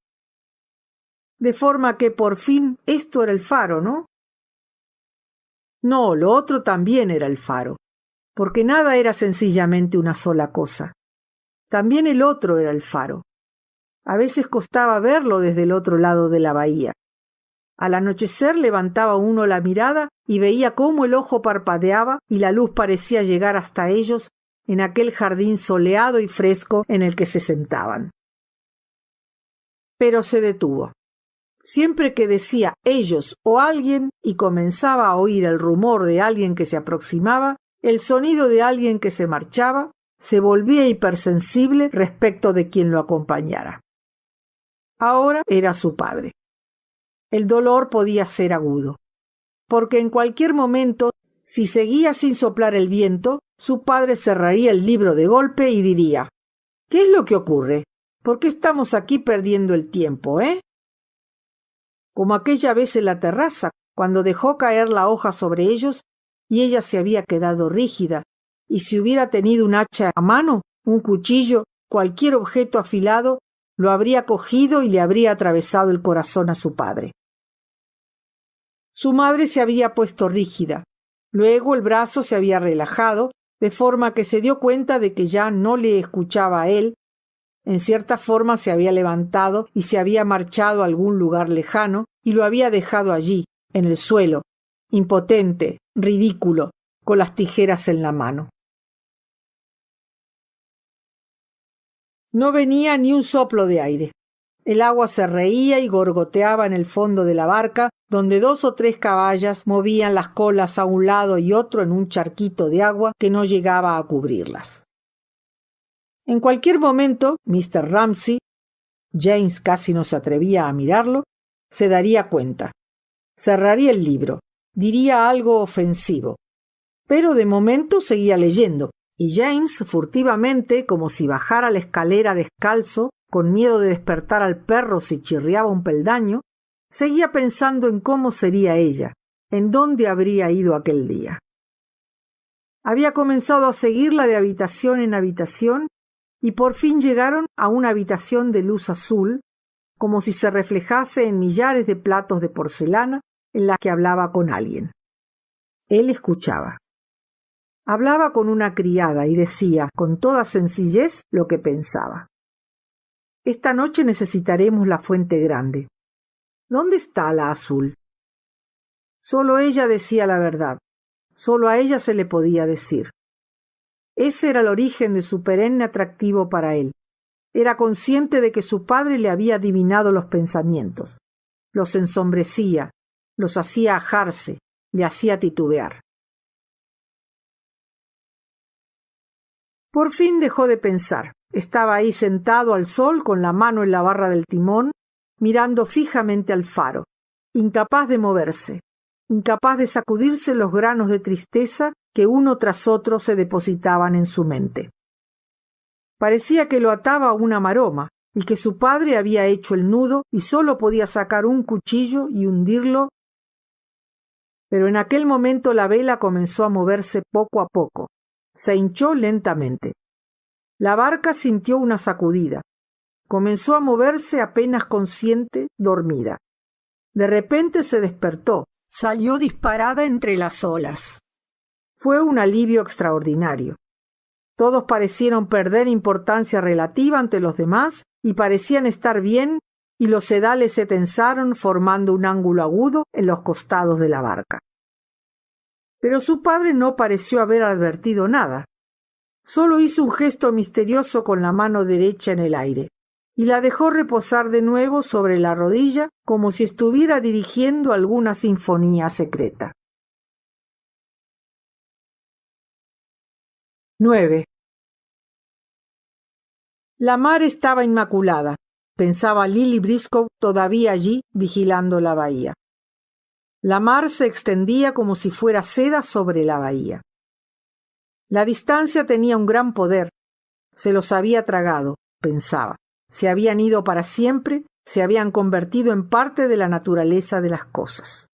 De forma que por fin esto era el faro, ¿no? No, lo otro también era el faro, porque nada era sencillamente una sola cosa. También el otro era el faro. A veces costaba verlo desde el otro lado de la bahía. Al anochecer levantaba uno la mirada y veía cómo el ojo parpadeaba y la luz parecía llegar hasta ellos en aquel jardín soleado y fresco en el que se sentaban. Pero se detuvo. Siempre que decía ellos o alguien y comenzaba a oír el rumor de alguien que se aproximaba, el sonido de alguien que se marchaba, se volvía hipersensible respecto de quien lo acompañara. Ahora era su padre. El dolor podía ser agudo, porque en cualquier momento, si seguía sin soplar el viento, su padre cerraría el libro de golpe y diría: «¿Qué es lo que ocurre? ¿Por qué estamos aquí perdiendo el tiempo, Como aquella vez en la terraza, cuando dejó caer la hoja sobre ellos y ella se había quedado rígida, y si hubiera tenido un hacha a mano, un cuchillo, cualquier objeto afilado, lo habría cogido y le habría atravesado el corazón a su padre. Su madre se había puesto rígida. Luego el brazo se había relajado, de forma que se dio cuenta de que ya no le escuchaba a él. En cierta forma se había levantado y se había marchado a algún lugar lejano y lo había dejado allí, en el suelo, impotente, ridículo, con las tijeras en la mano. No venía ni un soplo de aire. El agua se reía y gorgoteaba en el fondo de la barca, donde 2 o 3 caballas movían las colas a un lado y otro en un charquito de agua que no llegaba a cubrirlas. En cualquier momento, Mr. Ramsay, James casi no se atrevía a mirarlo, se daría cuenta. Cerraría el libro, diría algo ofensivo. Pero de momento seguía leyendo, y James, furtivamente, como si bajara la escalera descalzo, con miedo de despertar al perro si chirriaba un peldaño, seguía pensando en cómo sería ella, en dónde habría ido aquel día. Había comenzado a seguirla de habitación en habitación y por fin llegaron a una habitación de luz azul, como si se reflejase en millares de platos de porcelana en la que hablaba con alguien. Él escuchaba. Hablaba con una criada y decía con toda sencillez lo que pensaba. Esta noche necesitaremos la fuente grande. ¿Dónde está la azul? Solo ella decía la verdad. Solo a ella se le podía decir. Ese era el origen de su perenne atractivo para él. Era consciente de que su padre le había adivinado los pensamientos. Los ensombrecía, los hacía ajarse, le hacía titubear. Por fin dejó de pensar. Estaba ahí sentado al sol con la mano en la barra del timón, mirando fijamente al faro, incapaz de moverse, incapaz de sacudirse los granos de tristeza que uno tras otro se depositaban en su mente. Parecía que lo ataba a una maroma y que su padre había hecho el nudo y solo podía sacar un cuchillo y hundirlo. Pero en aquel momento la vela comenzó a moverse poco a poco. Se hinchó lentamente. La barca sintió una sacudida. Comenzó a moverse apenas consciente, dormida. De repente se despertó, salió disparada entre las olas. Fue un alivio extraordinario. Todos parecieron perder importancia relativa ante los demás y parecían estar bien, y los sedales se tensaron formando un ángulo agudo en los costados de la barca. Pero su padre no pareció haber advertido nada. Solo hizo un gesto misterioso con la mano derecha en el aire y la dejó reposar de nuevo sobre la rodilla como si estuviera dirigiendo alguna sinfonía secreta. 9. La mar estaba inmaculada, pensaba Lily Briscoe todavía allí vigilando la bahía. La mar se extendía como si fuera seda sobre la bahía. La distancia tenía un gran poder. Se los había tragado, pensaba. Se habían ido para siempre, se habían convertido en parte de la naturaleza de las cosas.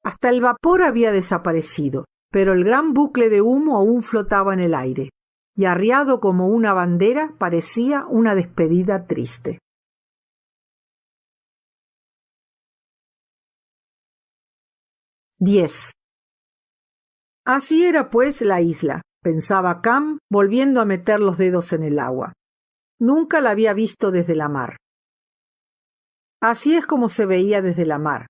Hasta el vapor había desaparecido, pero el gran bucle de humo aún flotaba en el aire, y arriado como una bandera parecía una despedida triste. Así era pues la isla, pensaba Cam, volviendo a meter los dedos en el agua. Nunca la había visto desde la mar. Así es como se veía desde la mar.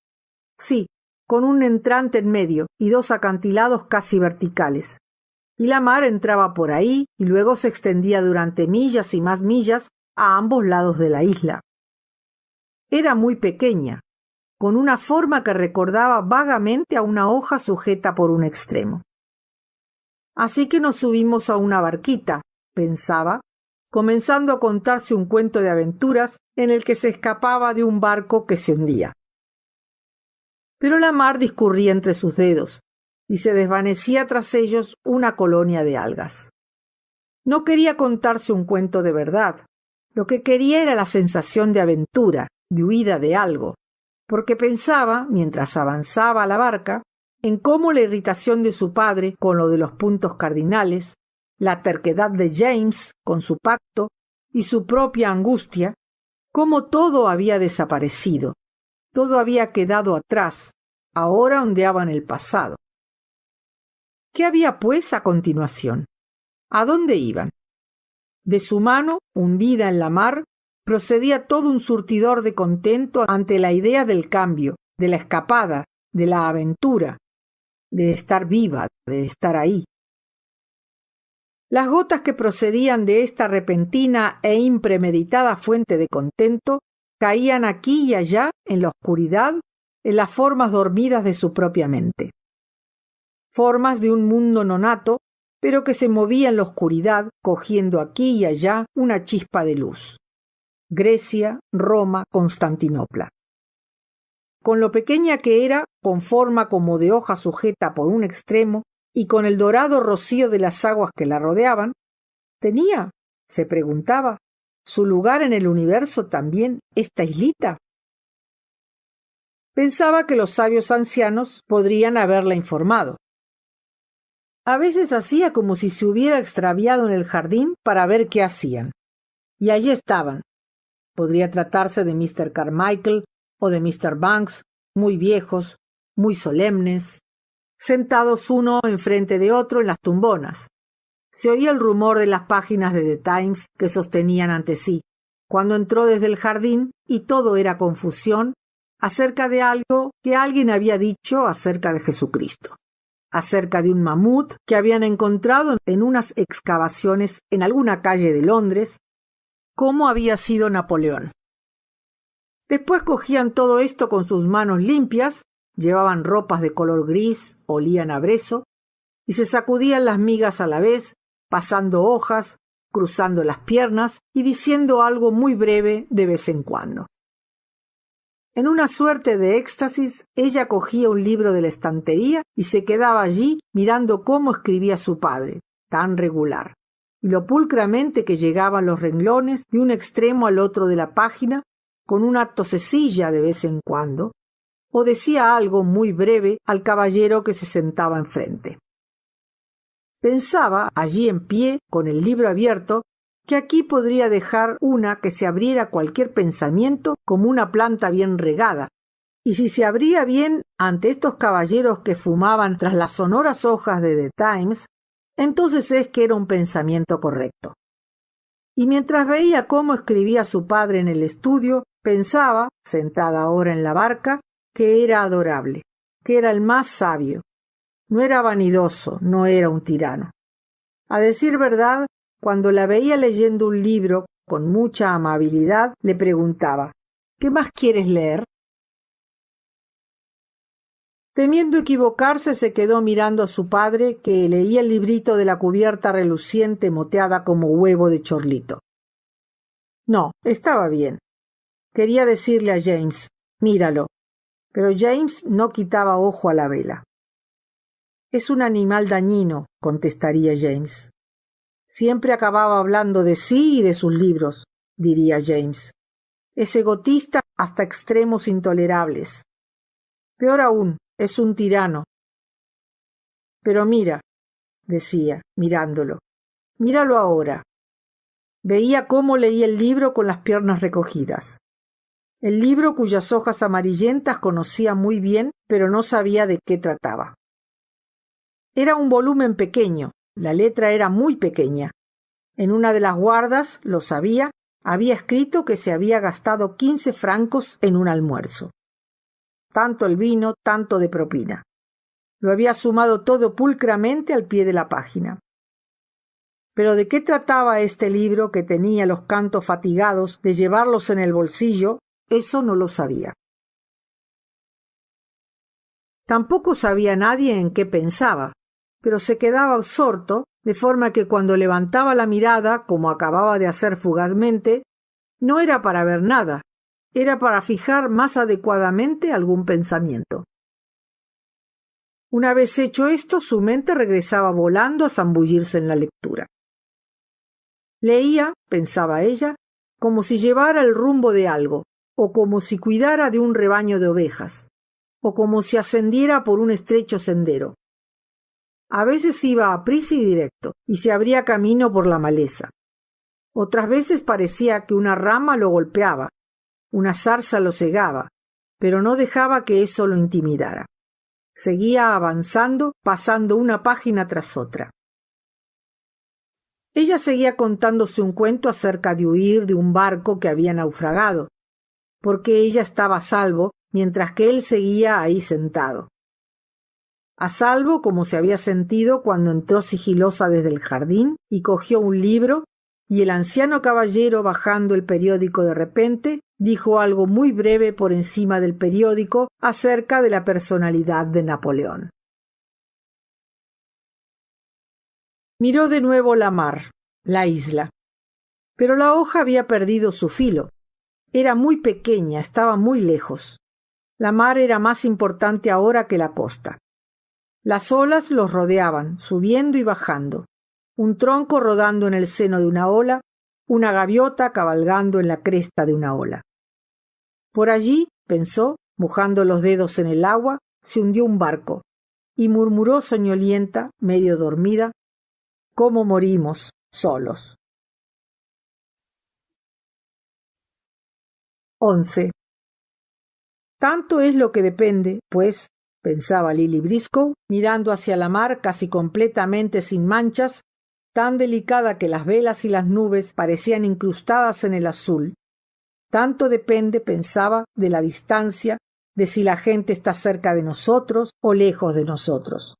Sí, con un entrante en medio y dos acantilados casi verticales. Y la mar entraba por ahí y luego se extendía durante millas y más millas a ambos lados de la isla. Era muy pequeña, con una forma que recordaba vagamente a una hoja sujeta por un extremo. Así que nos subimos a una barquita, pensaba, comenzando a contarse un cuento de aventuras en el que se escapaba de un barco que se hundía. Pero la mar discurría entre sus dedos y se desvanecía tras ellos una colonia de algas. No quería contarse un cuento de verdad. Lo que quería era la sensación de aventura, de huida de algo, porque pensaba, mientras avanzaba la barca, en cómo la irritación de su padre con lo de los puntos cardinales, la terquedad de James con su pacto y su propia angustia, cómo todo había desaparecido, todo había quedado atrás, ahora ondeaba en el pasado. ¿Qué había, pues, a continuación? ¿A dónde iban? De su mano, hundida en la mar, procedía todo un surtidor de contento ante la idea del cambio, de la escapada, de la aventura, de estar viva, de estar ahí. Las gotas que procedían de esta repentina e impremeditada fuente de contento caían aquí y allá en la oscuridad, en las formas dormidas de su propia mente. Formas de un mundo nonato, pero que se movía en la oscuridad, cogiendo aquí y allá una chispa de luz. Grecia, Roma, Constantinopla. Con lo pequeña que era, con forma como de hoja sujeta por un extremo, y con el dorado rocío de las aguas que la rodeaban, ¿tenía, se preguntaba, su lugar en el universo también esta islita? Pensaba que los sabios ancianos podrían haberla informado. A veces hacía como si se hubiera extraviado en el jardín para ver qué hacían. Y allí estaban. Podría tratarse de Mr. Carmichael o de Mr. Banks, muy viejos, muy solemnes, sentados uno enfrente de otro en las tumbonas. Se oía el rumor de las páginas de The Times que sostenían ante sí, cuando entró desde el jardín, y todo era confusión acerca de algo que alguien había dicho acerca de Jesucristo, acerca de un mamut que habían encontrado en unas excavaciones en alguna calle de Londres, cómo había sido Napoleón. Después cogían todo esto con sus manos limpias, llevaban ropas de color gris, olían a brezo, y se sacudían las migas a la vez, pasando hojas, cruzando las piernas y diciendo algo muy breve de vez en cuando. En una suerte de éxtasis, ella cogía un libro de la estantería y se quedaba allí mirando cómo escribía su padre, tan regular, y lo pulcramente que llegaban los renglones de un extremo al otro de la página, con una tosecilla de vez en cuando, o decía algo muy breve al caballero que se sentaba enfrente. Pensaba, allí en pie, con el libro abierto, que aquí podría dejar una que se abriera cualquier pensamiento como una planta bien regada, y si se abría bien ante estos caballeros que fumaban tras las sonoras hojas de The Times, entonces es que era un pensamiento correcto. Y mientras veía cómo escribía su padre en el estudio, pensaba, sentada ahora en la barca, que era adorable, que era el más sabio. No era vanidoso, no era un tirano. A decir verdad, cuando la veía leyendo un libro con mucha amabilidad, le preguntaba, ¿qué más quieres leer? Temiendo equivocarse, se quedó mirando a su padre, que leía el librito de la cubierta reluciente moteada como huevo de chorlito. No, estaba bien. Quería decirle a James, míralo, pero James no quitaba ojo a la vela. Es un animal dañino, contestaría James. Siempre acababa hablando de sí y de sus libros, diría James. Es egotista hasta extremos intolerables. Peor aún, es un tirano. Pero mira, decía, mirándolo, míralo ahora. Veía cómo leía el libro con las piernas recogidas. El libro cuyas hojas amarillentas conocía muy bien, pero no sabía de qué trataba. Era un volumen pequeño, la letra era muy pequeña. En una de las guardas, lo sabía, Había escrito que se había gastado 15 francos en un almuerzo. Tanto el vino, tanto de propina. Lo había sumado todo pulcramente al pie de la página. Pero ¿de qué trataba este libro que tenía los cantos fatigados de llevarlos en el bolsillo? Eso no lo sabía. Tampoco sabía nadie en qué pensaba, pero se quedaba absorto, de forma que cuando levantaba la mirada, como acababa de hacer fugazmente, no era para ver nada, era para fijar más adecuadamente algún pensamiento. Una vez hecho esto, su mente regresaba volando a zambullirse en la lectura. Leía, pensaba ella, como si llevara el rumbo de algo, o como si cuidara de un rebaño de ovejas, o como si ascendiera por un estrecho sendero. A veces iba aprisa y directo, y se abría camino por la maleza. Otras veces parecía que una rama lo golpeaba, una zarza lo cegaba, pero no dejaba que eso lo intimidara. Seguía avanzando, pasando una página tras otra. Ella seguía contándose un cuento acerca de huir de un barco que había naufragado, porque ella estaba a salvo, mientras que él seguía ahí sentado. A salvo como se había sentido cuando entró sigilosa desde el jardín y cogió un libro, y el anciano caballero, bajando el periódico de repente, dijo algo muy breve por encima del periódico acerca de la personalidad de Napoleón. Miró de nuevo la mar, la isla. Pero la hoja había perdido su filo. Era muy pequeña, estaba muy lejos. La mar era más importante ahora que la costa. Las olas los rodeaban, subiendo y bajando. Un tronco rodando en el seno de una ola, una gaviota cabalgando en la cresta de una ola. Por allí, pensó, mojando los dedos en el agua, se hundió un barco, y murmuró soñolienta, medio dormida, «¿Cómo morimos solos?» 11. Tanto es lo que depende, pues, pensaba Lily Briscoe, mirando hacia la mar casi completamente sin manchas, tan delicada que las velas y las nubes parecían incrustadas en el azul. Tanto depende, pensaba, de la distancia, de si la gente está cerca de nosotros o lejos de nosotros.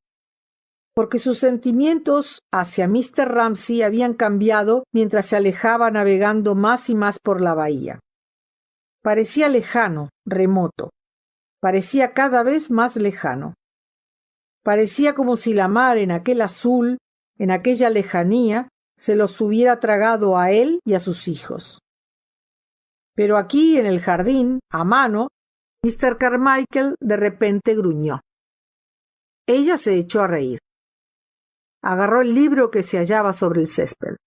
Porque sus sentimientos hacia Mr. Ramsay habían cambiado mientras se alejaba navegando más y más por la bahía. Parecía lejano, remoto. Parecía cada vez más lejano. Parecía como si la mar en aquel azul, en aquella lejanía, se los hubiera tragado a él y a sus hijos. Pero aquí, en el jardín, a mano, Mr. Carmichael de repente gruñó. Ella se echó a reír. Agarró el libro que se hallaba sobre el césped.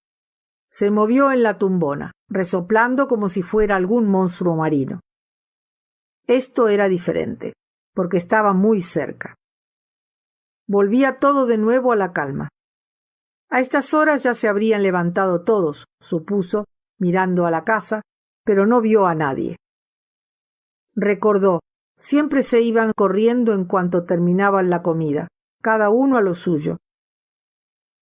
Se movió en la tumbona, resoplando como si fuera algún monstruo marino. Esto era diferente, porque estaba muy cerca. Volvía todo de nuevo a la calma. A estas horas ya se habrían levantado todos, supuso, mirando a la casa, pero no vio a nadie. Recordó, siempre se iban corriendo en cuanto terminaban la comida, cada uno a lo suyo.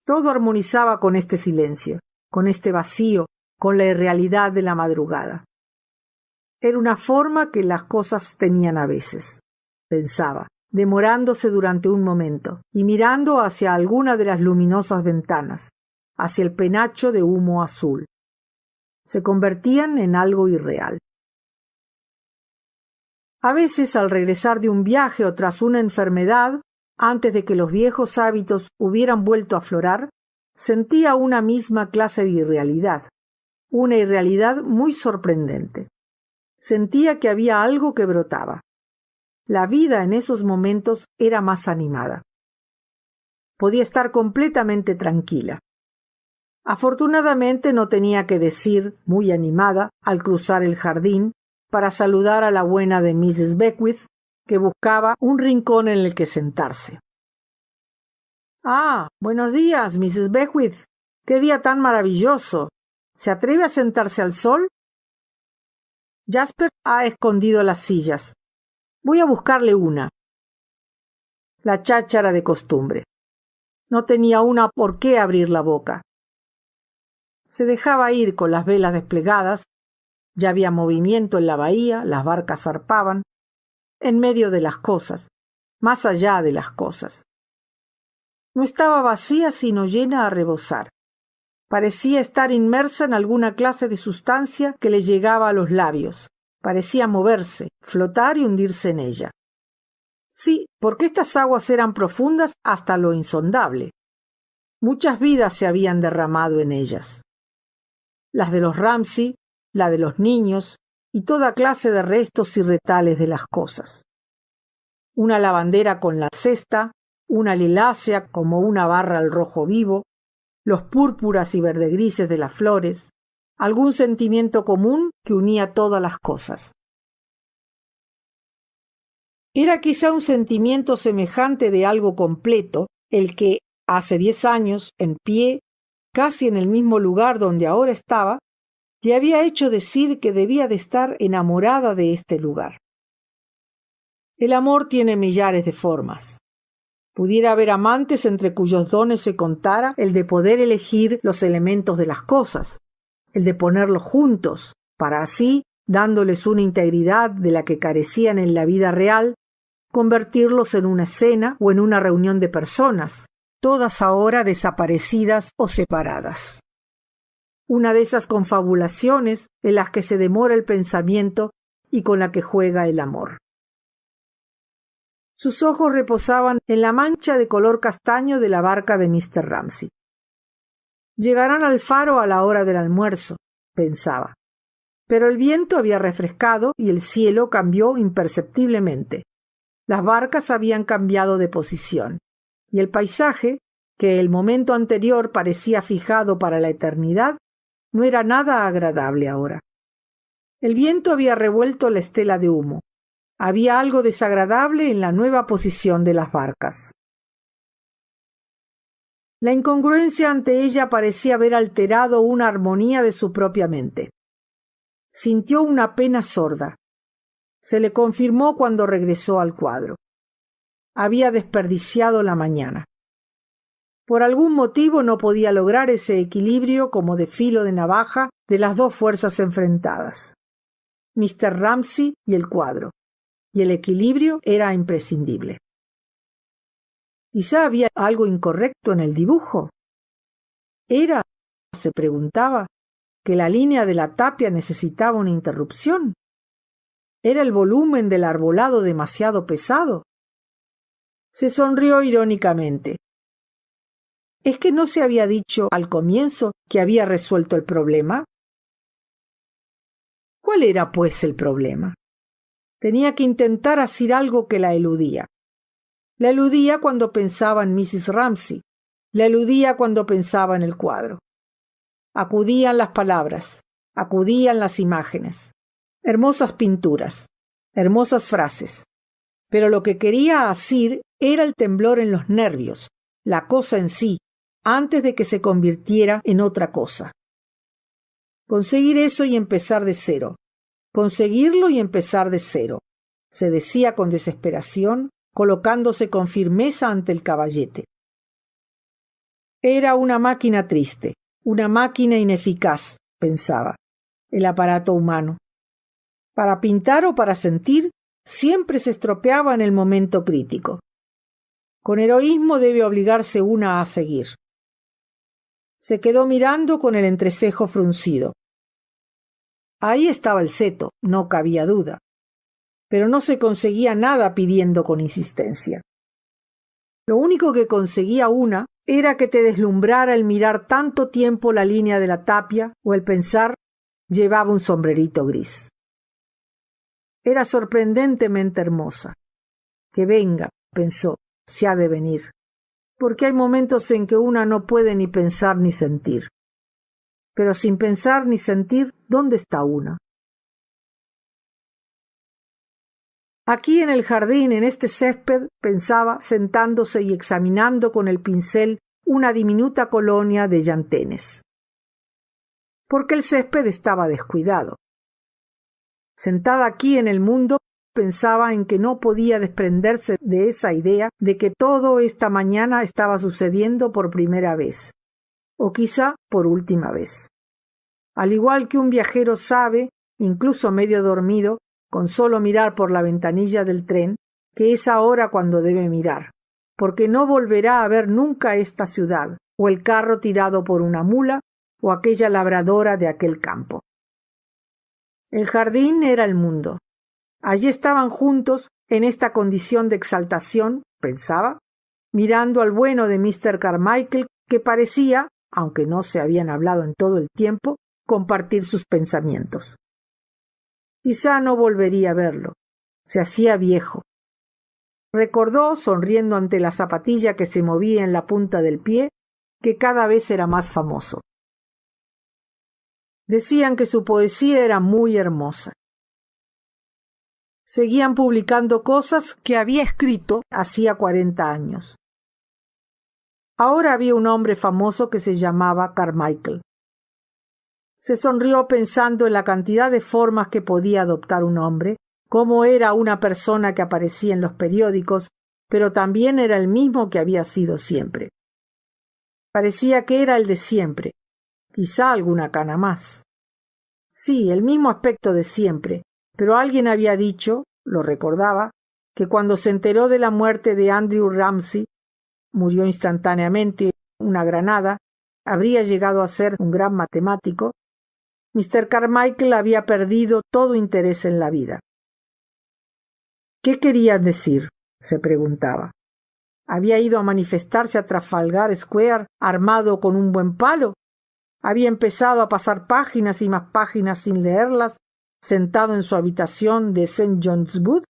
Todo armonizaba con este silencio, con este vacío, con la irrealidad de la madrugada. Era una forma que las cosas tenían a veces, pensaba, demorándose durante un momento y mirando hacia alguna de las luminosas ventanas, hacia el penacho de humo azul. Se convertían en algo irreal. A veces, al regresar de un viaje o tras una enfermedad, antes de que los viejos hábitos hubieran vuelto a aflorar, sentía una misma clase de irrealidad, una irrealidad muy sorprendente. Sentía que había algo que brotaba. La vida en esos momentos era más animada. Podía estar completamente tranquila. Afortunadamente no tenía que decir, muy animada, al cruzar el jardín, para saludar a la buena de Mrs. Beckwith, que buscaba un rincón en el que sentarse. «Ah, buenos días, Mrs. Beckwith. ¡Qué día tan maravilloso! ¿Se atreve a sentarse al sol?» Jasper ha escondido las sillas. Voy a buscarle una. La cháchara de costumbre. No tenía una por qué abrir la boca. Se dejaba ir con las velas desplegadas, ya había movimiento en la bahía, las barcas zarpaban, en medio de las cosas, más allá de las cosas. No estaba vacía sino llena a rebosar. Parecía estar inmersa en alguna clase de sustancia que le llegaba a los labios. Parecía moverse, flotar y hundirse en ella. Sí, porque estas aguas eran profundas hasta lo insondable. Muchas vidas se habían derramado en ellas. Las de los Ramsay, la de los niños y toda clase de restos y retales de las cosas. Una lavandera con la cesta, una lilácea como una barra al rojo vivo, los púrpuras y verdegrises de las flores, algún sentimiento común que unía todas las cosas. Era quizá un sentimiento semejante de algo completo, el que, hace 10 años, en pie, casi en el mismo lugar donde ahora estaba, le había hecho decir que debía de estar enamorada de este lugar. El amor tiene millares de formas. Pudiera haber amantes entre cuyos dones se contara el de poder elegir los elementos de las cosas, el de ponerlos juntos, para así, dándoles una integridad de la que carecían en la vida real, convertirlos en una escena o en una reunión de personas, todas ahora desaparecidas o separadas. Una de esas confabulaciones en las que se demora el pensamiento y con la que juega el amor. Sus ojos reposaban en la mancha de color castaño de la barca de Mr. Ramsay. Llegarán al faro a la hora del almuerzo, pensaba. Pero el viento había refrescado y el cielo cambió imperceptiblemente. Las barcas habían cambiado de posición, y el paisaje, que el momento anterior parecía fijado para la eternidad, no era nada agradable ahora. El viento había revuelto la estela de humo. Había algo desagradable en la nueva posición de las barcas. La incongruencia ante ella parecía haber alterado una armonía de su propia mente. Sintió una pena sorda. Se le confirmó cuando regresó al cuadro. Había desperdiciado la mañana. Por algún motivo no podía lograr ese equilibrio como de filo de navaja de las dos fuerzas enfrentadas, Mr. Ramsay y el cuadro, y el equilibrio era imprescindible. Quizá había algo incorrecto en el dibujo. ¿Era, se preguntaba, que la línea de la tapia necesitaba una interrupción? ¿Era el volumen del arbolado demasiado pesado? Se sonrió irónicamente. ¿Es que no se había dicho al comienzo que había resuelto el problema? ¿Cuál era, pues, el problema? Tenía que intentar hacer algo que la eludía. La eludía cuando pensaba en Mrs. Ramsay. La eludía cuando pensaba en el cuadro. Acudían las palabras, acudían las imágenes. Hermosas pinturas, hermosas frases. Pero lo que quería hacer era el temblor en los nervios, la cosa en sí, antes de que se convirtiera en otra cosa. Conseguir eso y empezar de cero. Conseguirlo y empezar de cero, se decía con desesperación, colocándose con firmeza ante el caballete. Era una máquina triste, una máquina ineficaz, pensaba, el aparato humano. Para pintar o para sentir, siempre se estropeaba en el momento crítico. Con heroísmo debe obligarse una a seguir. Se quedó mirando con el entrecejo fruncido. Ahí estaba el seto, no cabía duda. Pero no se conseguía nada pidiendo con insistencia. Lo único que conseguía una era que te deslumbrara el mirar tanto tiempo la línea de la tapia o el pensar, llevaba un sombrerito gris. Era sorprendentemente hermosa. Que venga, pensó, si ha de venir. Porque hay momentos en que una no puede ni pensar ni sentir. Pero sin pensar ni sentir, ¿dónde está una? Aquí en el jardín, en este césped, pensaba, sentándose y examinando con el pincel una diminuta colonia de llantenes. Porque el césped estaba descuidado. Sentada aquí en el mundo, pensaba en que no podía desprenderse de esa idea de que todo esta mañana estaba sucediendo por primera vez, o quizá por última vez. al igual que un viajero sabe, incluso medio dormido, con solo mirar por la ventanilla del tren, que es ahora cuando debe mirar, porque no volverá a ver nunca esta ciudad, o el carro tirado por una mula, o aquella labradora de aquel campo. El jardín era el mundo. Allí estaban juntos, en esta condición de exaltación, pensaba, mirando al bueno de Mr. Carmichael, que parecía, aunque no se habían hablado en todo el tiempo, compartir sus pensamientos. Quizá no volvería a verlo. Se hacía viejo. Recordó, sonriendo ante la zapatilla que se movía en la punta del pie, que cada vez era más famoso. Decían que su poesía era muy hermosa. Seguían publicando cosas que había escrito hacía 40 años. Ahora había un hombre famoso que se llamaba Carmichael. Se sonrió pensando en la cantidad de formas que podía adoptar un hombre, cómo era una persona que aparecía en los periódicos, pero también era el mismo que había sido siempre. Parecía que era el de siempre, quizá alguna cana más. Sí, el mismo aspecto de siempre, pero alguien había dicho, lo recordaba, que cuando se enteró de la muerte de Andrew Ramsay, murió instantáneamente una granada, habría llegado a ser un gran matemático, Mr. Carmichael había perdido todo interés en la vida. ¿Qué querían decir?, se preguntaba. ¿Había ido a manifestarse a Trafalgar Square armado con un buen palo? ¿Había empezado a pasar páginas y más páginas sin leerlas, sentado en su habitación de St. John's Wood?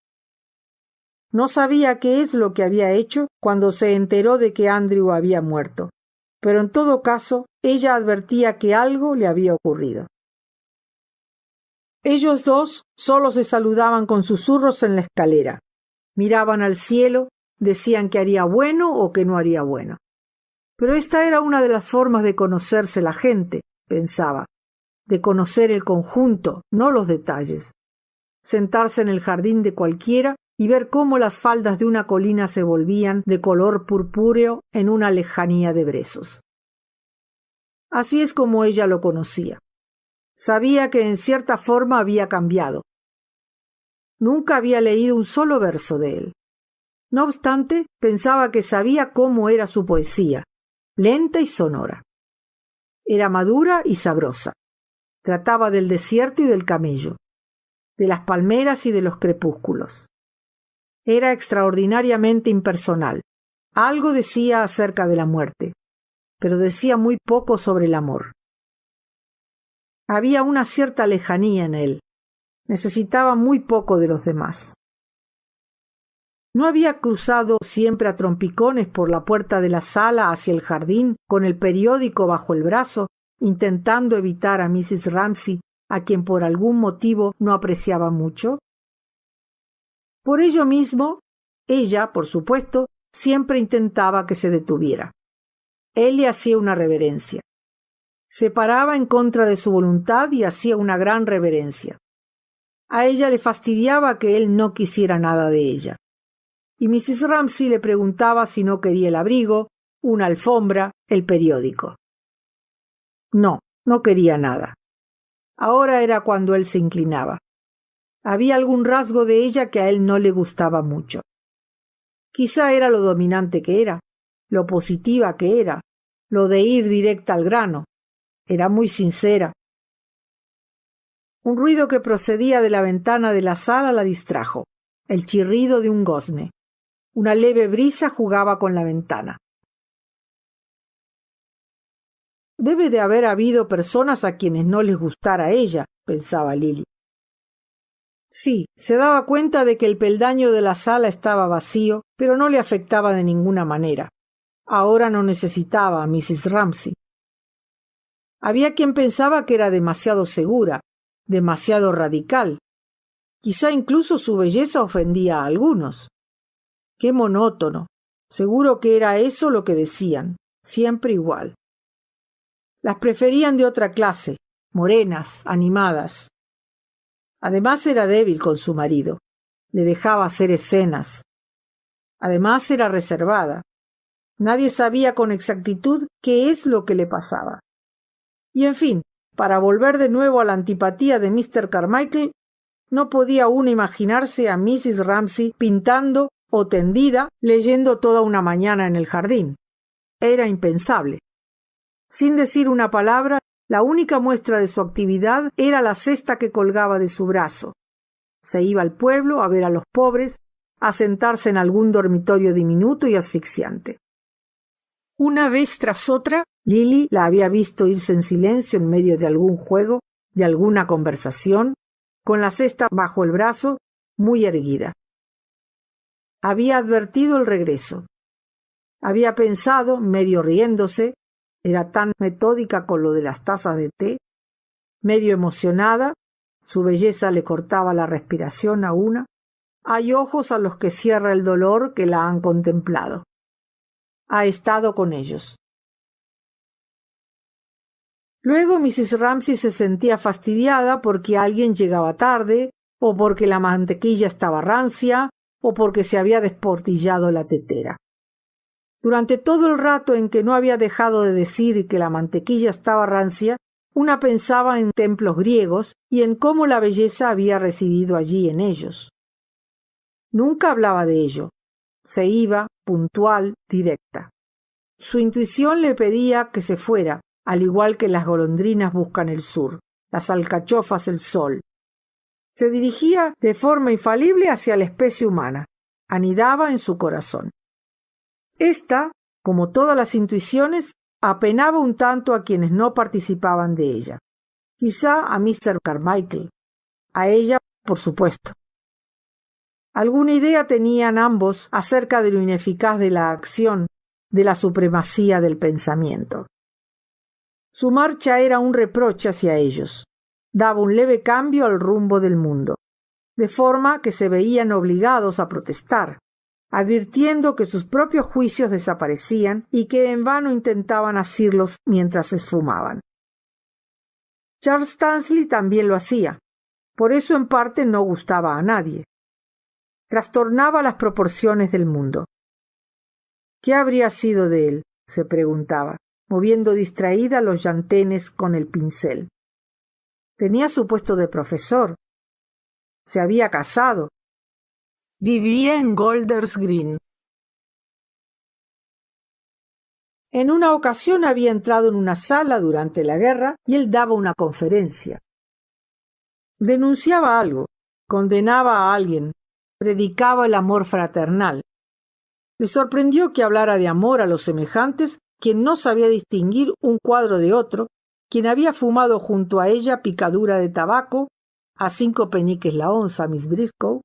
No sabía qué es lo que había hecho cuando se enteró de que Andrew había muerto, pero en todo caso ella advertía que algo le había ocurrido. Ellos dos solo se saludaban con susurros en la escalera. Miraban al cielo, decían que haría bueno o que no haría bueno. Pero esta era una de las formas de conocerse la gente, pensaba, de conocer el conjunto, no los detalles. Sentarse en el jardín de cualquiera y ver cómo las faldas de una colina se volvían de color purpúreo en una lejanía de brezos. Así es como ella lo conocía. Sabía que en cierta forma había cambiado. Nunca había leído un solo verso de él. No obstante, pensaba que sabía cómo era su poesía, lenta y sonora. Era madura y sabrosa. Trataba del desierto y del camello, de las palmeras y de los crepúsculos. Era extraordinariamente impersonal. Algo decía acerca de la muerte, pero decía muy poco sobre el amor. Había una cierta lejanía en él. Necesitaba muy poco de los demás. ¿No había cruzado siempre a trompicones por la puerta de la sala hacia el jardín, con el periódico bajo el brazo, intentando evitar a Mrs. Ramsay, a quien por algún motivo no apreciaba mucho? Por ello mismo, ella, por supuesto, siempre intentaba que se detuviera. Él le hacía una reverencia. Se paraba en contra de su voluntad y hacía una gran reverencia. A ella le fastidiaba que él no quisiera nada de ella. Y Mrs. Ramsay le preguntaba si no quería el abrigo, una alfombra, el periódico. No, no quería nada. Ahora era cuando él se inclinaba. Había algún rasgo de ella que a él no le gustaba mucho. Quizá era lo dominante que era, lo positiva que era, lo de ir directa al grano. Era muy sincera. Un ruido que procedía de la ventana de la sala la distrajo, el chirrido de un gozne. Una leve brisa jugaba con la ventana. Debe de haber habido personas a quienes no les gustara ella, pensaba Lily. Sí, se daba cuenta de que el peldaño de la sala estaba vacío, pero no le afectaba de ninguna manera. Ahora no necesitaba a Mrs. Ramsay. Había quien pensaba que era demasiado segura, demasiado radical. Quizá incluso su belleza ofendía a algunos. Qué monótono. Seguro que era eso lo que decían, siempre igual. Las preferían de otra clase, morenas, animadas. Además era débil con su marido. Le dejaba hacer escenas. Además era reservada. Nadie sabía con exactitud qué es lo que le pasaba. Y en fin, para volver de nuevo a la antipatía de Mr. Carmichael, no podía uno imaginarse a Mrs. Ramsay pintando o tendida leyendo toda una mañana en el jardín. Era impensable. Sin decir una palabra, la única muestra de su actividad era la cesta que colgaba de su brazo. Se iba al pueblo a ver a los pobres, a sentarse en algún dormitorio diminuto y asfixiante. Una vez tras otra, Lily la había visto irse en silencio en medio de algún juego, de alguna conversación, con la cesta bajo el brazo, muy erguida. Había advertido el regreso. Había pensado, medio riéndose, era tan metódica con lo de las tazas de té, medio emocionada, su belleza le cortaba la respiración a una. Hay ojos a los que cierra el dolor que la han contemplado. Ha estado con ellos. Luego Mrs. Ramsay se sentía fastidiada porque alguien llegaba tarde, o porque la mantequilla estaba rancia, o porque se había desportillado la tetera. Durante todo el rato en que no había dejado de decir que la mantequilla estaba rancia, una pensaba en templos griegos y en cómo la belleza había residido allí en ellos. Nunca hablaba de ello. Se iba, puntual, directa. Su intuición le pedía que se fuera, al igual que las golondrinas buscan el sur, las alcachofas el sol. Se dirigía de forma infalible hacia la especie humana. Anidaba en su corazón. Esta, como todas las intuiciones, apenaba un tanto a quienes no participaban de ella. Quizá a Mr. Carmichael. A ella, por supuesto. Alguna idea tenían ambos acerca de lo ineficaz de la acción, de la supremacía del pensamiento. Su marcha era un reproche hacia ellos. Daba un leve cambio al rumbo del mundo, de forma que se veían obligados a protestar, advirtiendo que sus propios juicios desaparecían y que en vano intentaban asirlos mientras se esfumaban. Charles Tansley también lo hacía. Por eso en parte no gustaba a nadie. Trastornaba las proporciones del mundo. ¿Qué habría sido de él?, se preguntaba, moviendo distraída los llantenes con el pincel. Tenía su puesto de profesor. Se había casado. Vivía en Golders Green. En una ocasión había entrado en una sala durante la guerra y él daba una conferencia. Denunciaba algo, condenaba a alguien, predicaba el amor fraternal. Le sorprendió que hablara de amor a los semejantes quien no sabía distinguir un cuadro de otro, quien había fumado junto a ella picadura de tabaco, a 5 peniques la onza, Miss Briscoe,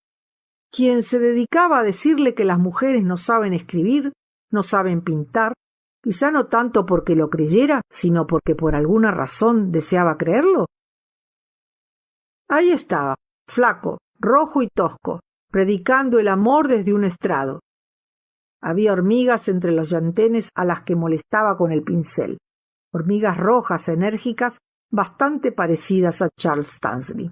quien se dedicaba a decirle que las mujeres no saben escribir, no saben pintar, quizá no tanto porque lo creyera, sino porque por alguna razón deseaba creerlo. Ahí estaba, flaco, rojo y tosco, predicando el amor desde un estrado. Había hormigas entre los llantenes a las que molestaba con el pincel, hormigas rojas enérgicas bastante parecidas a Charles Tansley.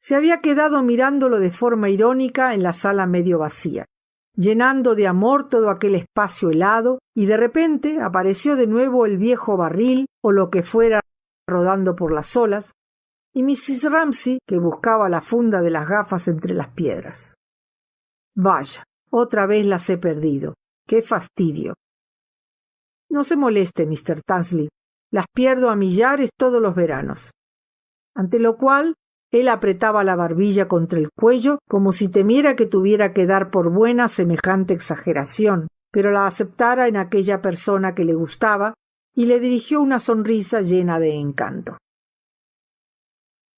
Se había quedado mirándolo de forma irónica en la sala medio vacía, llenando de amor todo aquel espacio helado, y de repente apareció de nuevo el viejo barril o lo que fuera rodando por las olas, y Mrs. Ramsay, que buscaba la funda de las gafas entre las piedras. Vaya, otra vez las he perdido. ¡Qué fastidio! No se moleste, Mr. Tansley. Las pierdo a millares todos los veranos. Ante lo cual, él apretaba la barbilla contra el cuello como si temiera que tuviera que dar por buena semejante exageración, pero la aceptara en aquella persona que le gustaba y le dirigió una sonrisa llena de encanto.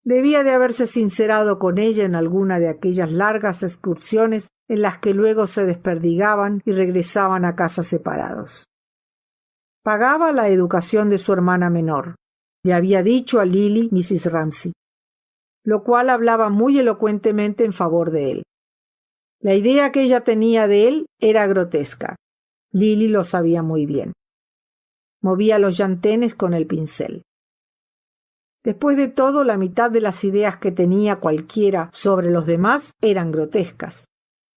Debía de haberse sincerado con ella en alguna de aquellas largas excursiones en las que luego se desperdigaban y regresaban a casa separados. Pagaba la educación de su hermana menor, le había dicho a Lily Mrs. Ramsay, lo cual hablaba muy elocuentemente en favor de él. La idea que ella tenía de él era grotesca. Lily lo sabía muy bien. Movía los llantenes con el pincel. Después de todo, la mitad de las ideas que tenía cualquiera sobre los demás eran grotescas.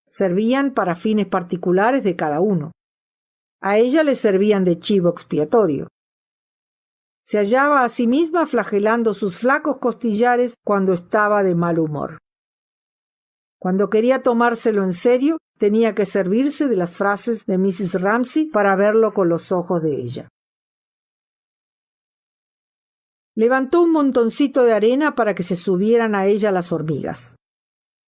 Servían para fines particulares de cada uno. A ella le servían de chivo expiatorio. Se hallaba a sí misma flagelando sus flacos costillares cuando estaba de mal humor. Cuando quería tomárselo en serio, tenía que servirse de las frases de Mrs. Ramsay para verlo con los ojos de ella. Levantó un montoncito de arena para que se subieran a ella las hormigas.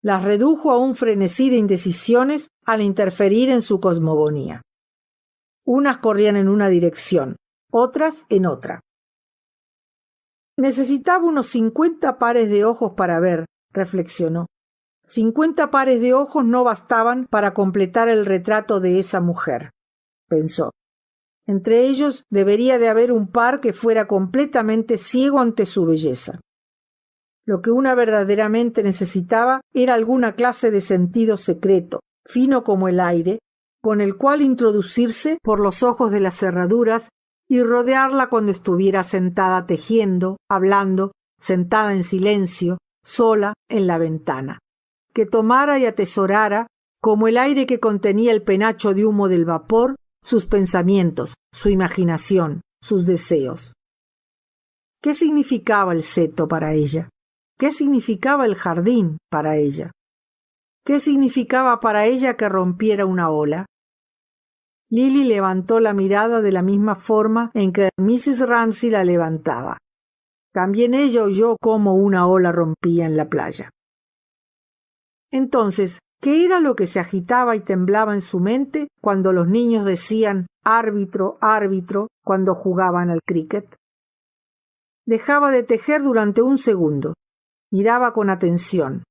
Las redujo a un frenesí de indecisiones al interferir en su cosmogonía. Unas corrían en una dirección, otras en otra. Necesitaba unos 50 pares de ojos para ver, reflexionó. 50 pares de ojos no bastaban para completar el retrato de esa mujer, pensó. Entre ellos debería de haber un par que fuera completamente ciego ante su belleza. Lo que una verdaderamente necesitaba era alguna clase de sentido secreto, fino como el aire, con el cual introducirse por los ojos de las cerraduras y rodearla cuando estuviera sentada tejiendo, hablando, sentada en silencio, sola en la ventana, que tomara y atesorara, como el aire que contenía el penacho de humo del vapor, sus pensamientos, su imaginación, sus deseos. ¿Qué significaba el seto para ella? ¿Qué significaba el jardín para ella? ¿Qué significaba para ella que rompiera una ola? Lily levantó la mirada de la misma forma en que Mrs. Ramsay la levantaba. También ella oyó cómo una ola rompía en la playa. Entonces, ¿qué era lo que se agitaba y temblaba en su mente cuando los niños decían árbitro, árbitro cuando jugaban al cricket? Dejaba de tejer durante un segundo. Miraba con atención.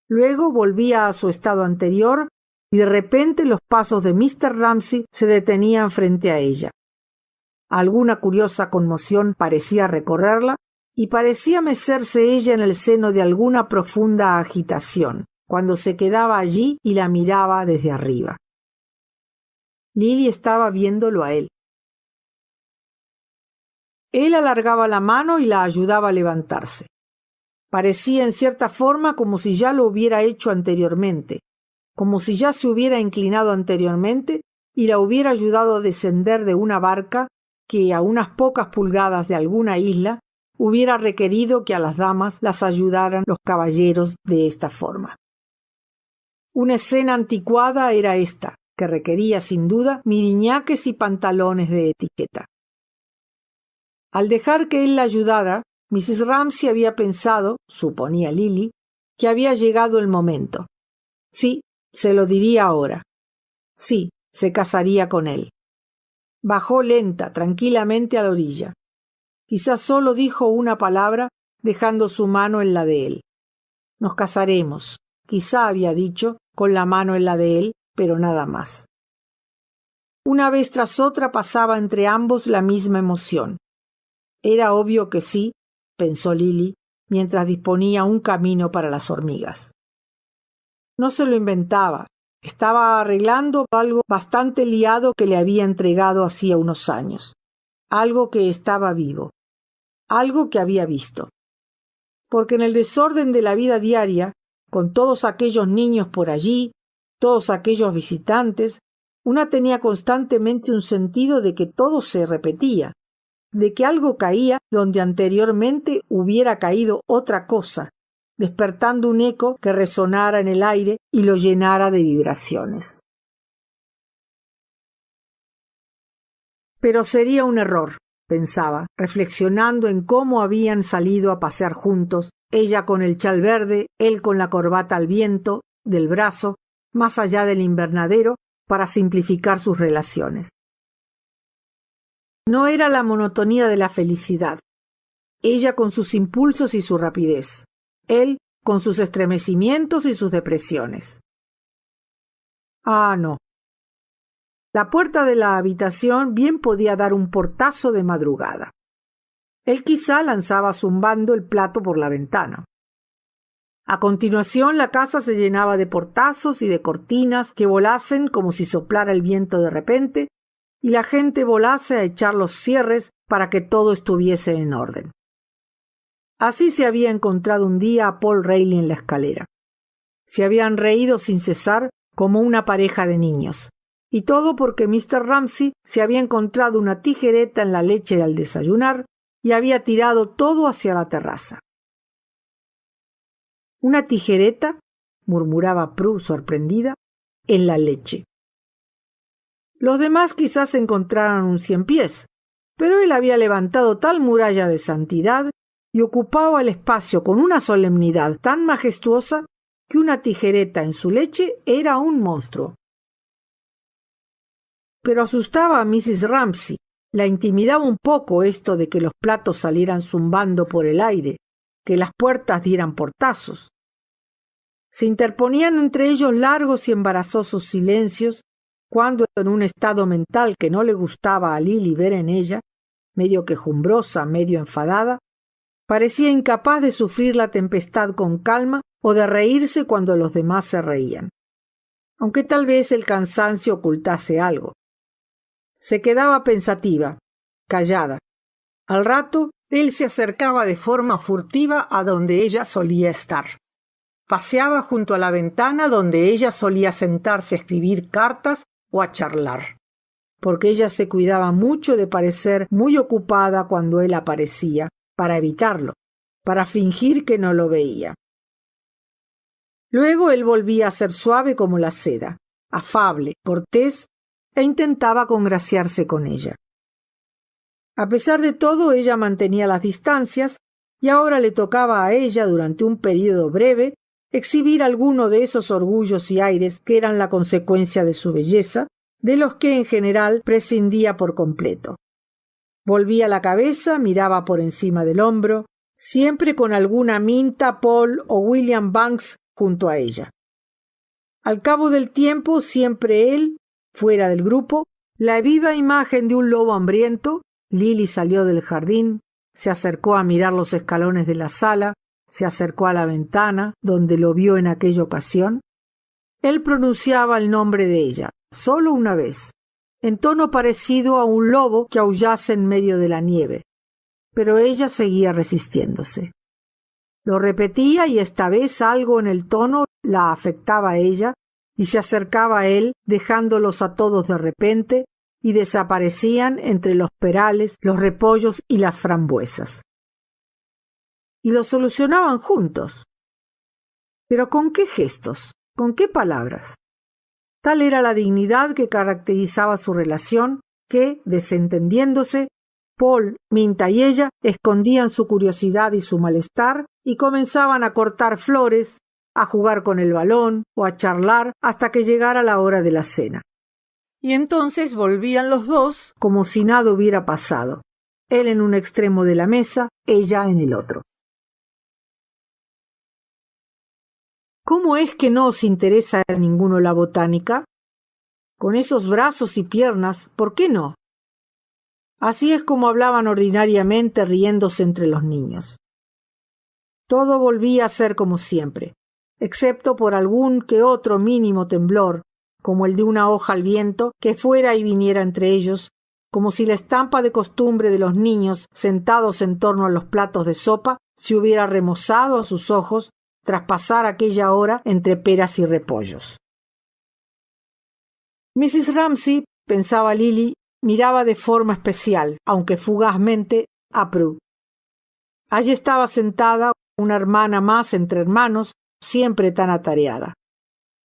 Luego volvía a su estado anterior y de repente los pasos de Mr. Ramsay se detenían frente a ella. Alguna curiosa conmoción parecía recorrerla y parecía mecerse ella en el seno de alguna profunda agitación, cuando se quedaba allí y la miraba desde arriba. Lily estaba viéndolo a él. Él alargaba la mano y la ayudaba a levantarse. Parecía en cierta forma como si ya lo hubiera hecho anteriormente, como si ya se hubiera inclinado anteriormente y la hubiera ayudado a descender de una barca que, a unas pocas pulgadas de alguna isla, hubiera requerido que a las damas las ayudaran los caballeros de esta forma. Una escena anticuada era esta, que requería sin duda miriñaques y pantalones de etiqueta. Al dejar que él la ayudara, Mrs. Ramsay había pensado, suponía Lily, que había llegado el momento. Sí, se lo diría ahora. Sí, se casaría con él. Bajó lenta, tranquilamente a la orilla. Quizás solo dijo una palabra, dejando su mano en la de él. Nos casaremos, quizá había dicho, con la mano en la de él, pero nada más. Una vez tras otra pasaba entre ambos la misma emoción. Era obvio que sí, pensó Lily, mientras disponía un camino para las hormigas. No se lo inventaba. Estaba arreglando algo bastante liado que le había entregado hacía unos años. Algo que estaba vivo. Algo que había visto. Porque en el desorden de la vida diaria, con todos aquellos niños por allí, todos aquellos visitantes, una tenía constantemente un sentido de que todo se repetía, de que algo caía donde anteriormente hubiera caído otra cosa, despertando un eco que resonara en el aire y lo llenara de vibraciones. Pero sería un error, pensaba, reflexionando en cómo habían salido a pasear juntos, ella con el chal verde, él con la corbata al viento del brazo, más allá del invernadero, para simplificar sus relaciones. No era la monotonía de la felicidad. Ella con sus impulsos y su rapidez. Él con sus estremecimientos y sus depresiones. Ah, no. La puerta de la habitación bien podía dar un portazo de madrugada. Él quizá lanzaba zumbando el plato por la ventana. A continuación la casa se llenaba de portazos y de cortinas que volasen como si soplara el viento de repente, y la gente volase a echar los cierres para que todo estuviese en orden. Así se había encontrado un día a Paul Reilly en la escalera. Se habían reído sin cesar como una pareja de niños, y todo porque Mr. Ramsay se había encontrado una tijereta en la leche al desayunar y había tirado todo hacia la terraza. «Una tijereta», murmuraba Prue sorprendida, «en la leche». Los demás quizás encontraran un ciempiés, pero él había levantado tal muralla de santidad y ocupaba el espacio con una solemnidad tan majestuosa que una tijereta en su leche era un monstruo. Pero asustaba a Mrs. Ramsay. La intimidaba un poco esto de que los platos salieran zumbando por el aire, que las puertas dieran portazos. Se interponían entre ellos largos y embarazosos silencios cuando, en un estado mental que no le gustaba a Lily ver en ella, medio quejumbrosa, medio enfadada, parecía incapaz de sufrir la tempestad con calma o de reírse cuando los demás se reían, aunque tal vez el cansancio ocultase algo. Se quedaba pensativa, callada. Al rato, él se acercaba de forma furtiva a donde ella solía estar. Paseaba junto a la ventana donde ella solía sentarse a escribir cartas o a charlar, porque ella se cuidaba mucho de parecer muy ocupada cuando él aparecía, para evitarlo, para fingir que no lo veía. Luego él volvía a ser suave como la seda, afable, cortés, e intentaba congraciarse con ella. A pesar de todo, ella mantenía las distancias y ahora le tocaba a ella, durante un período breve, exhibir alguno de esos orgullos y aires que eran la consecuencia de su belleza, de los que en general prescindía por completo. Volvía la cabeza, miraba por encima del hombro, siempre con alguna Minta, Paul o William Banks junto a ella. Al cabo del tiempo, siempre él, fuera del grupo, la viva imagen de un lobo hambriento, Lily salió del jardín, se acercó a mirar los escalones de la sala, se acercó a la ventana, donde lo vio en aquella ocasión. Él pronunciaba el nombre de ella, solo una vez, en tono parecido a un lobo que aullase en medio de la nieve, pero ella seguía resistiéndose. Lo repetía y esta vez algo en el tono la afectaba a ella y se acercaba a él, dejándolos a todos de repente, y desaparecían entre los perales, los repollos y las frambuesas. Y lo solucionaban juntos. ¿Pero con qué gestos? ¿Con qué palabras? Tal era la dignidad que caracterizaba su relación que, desentendiéndose, Paul, Minta y ella escondían su curiosidad y su malestar y comenzaban a cortar flores, a jugar con el balón o a charlar hasta que llegara la hora de la cena. Y entonces volvían los dos como si nada hubiera pasado, él en un extremo de la mesa, ella en el otro. ¿Cómo es que no os interesa a ninguno la botánica? Con esos brazos y piernas, ¿por qué no? Así es como hablaban ordinariamente, riéndose entre los niños. Todo volvía a ser como siempre, excepto por algún que otro mínimo temblor, como el de una hoja al viento que fuera y viniera entre ellos, como si la estampa de costumbre de los niños sentados en torno a los platos de sopa se hubiera remozado a sus ojos tras pasar aquella hora entre peras y repollos. Mrs. Ramsay, pensaba Lily, miraba de forma especial, aunque fugazmente, a Prue. Allí estaba sentada una hermana más entre hermanos, siempre tan atareada,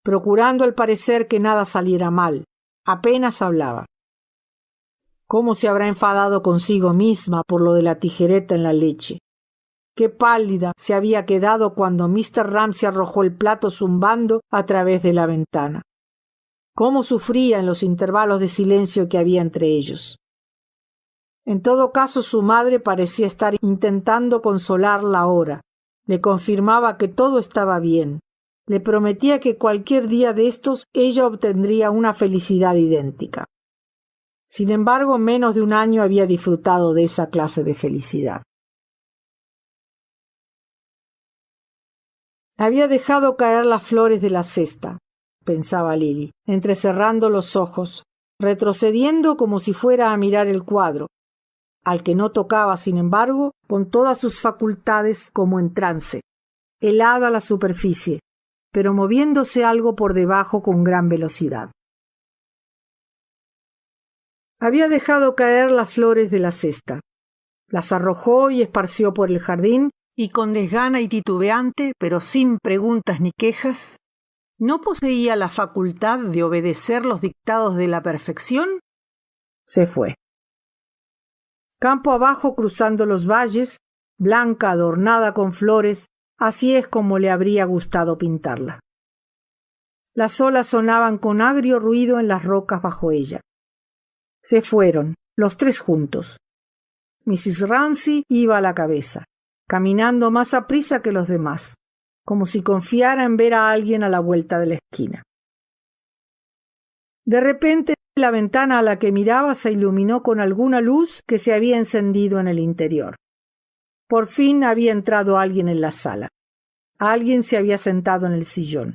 procurando al parecer que nada saliera mal. Apenas hablaba. ¿Cómo se habrá enfadado consigo misma por lo de la tijereta en la leche? Qué pálida se había quedado cuando Mr. Ramsay arrojó el plato zumbando a través de la ventana. Cómo sufría en los intervalos de silencio que había entre ellos. En todo caso, su madre parecía estar intentando consolarla ahora. Le confirmaba que todo estaba bien. Le prometía que cualquier día de estos ella obtendría una felicidad idéntica. Sin embargo, menos de un año había disfrutado de esa clase de felicidad. Había dejado caer las flores de la cesta, pensaba Lily, entrecerrando los ojos, retrocediendo como si fuera a mirar el cuadro, al que no tocaba, sin embargo, con todas sus facultades como en trance, helada la superficie, pero moviéndose algo por debajo con gran velocidad. Había dejado caer las flores de la cesta. Las arrojó y esparció por el jardín, y con desgana y titubeante, pero sin preguntas ni quejas, ¿no poseía la facultad de obedecer los dictados de la perfección? Se fue. Campo abajo, cruzando los valles, blanca, adornada con flores, así es como le habría gustado pintarla. Las olas sonaban con agrio ruido en las rocas bajo ella. Se fueron, los tres juntos. Mrs. Ramsay iba a la cabeza, caminando más aprisa que los demás, como si confiara en ver a alguien a la vuelta de la esquina. De repente, la ventana a la que miraba se iluminó con alguna luz que se había encendido en el interior. Por fin había entrado alguien en la sala. Alguien se había sentado en el sillón.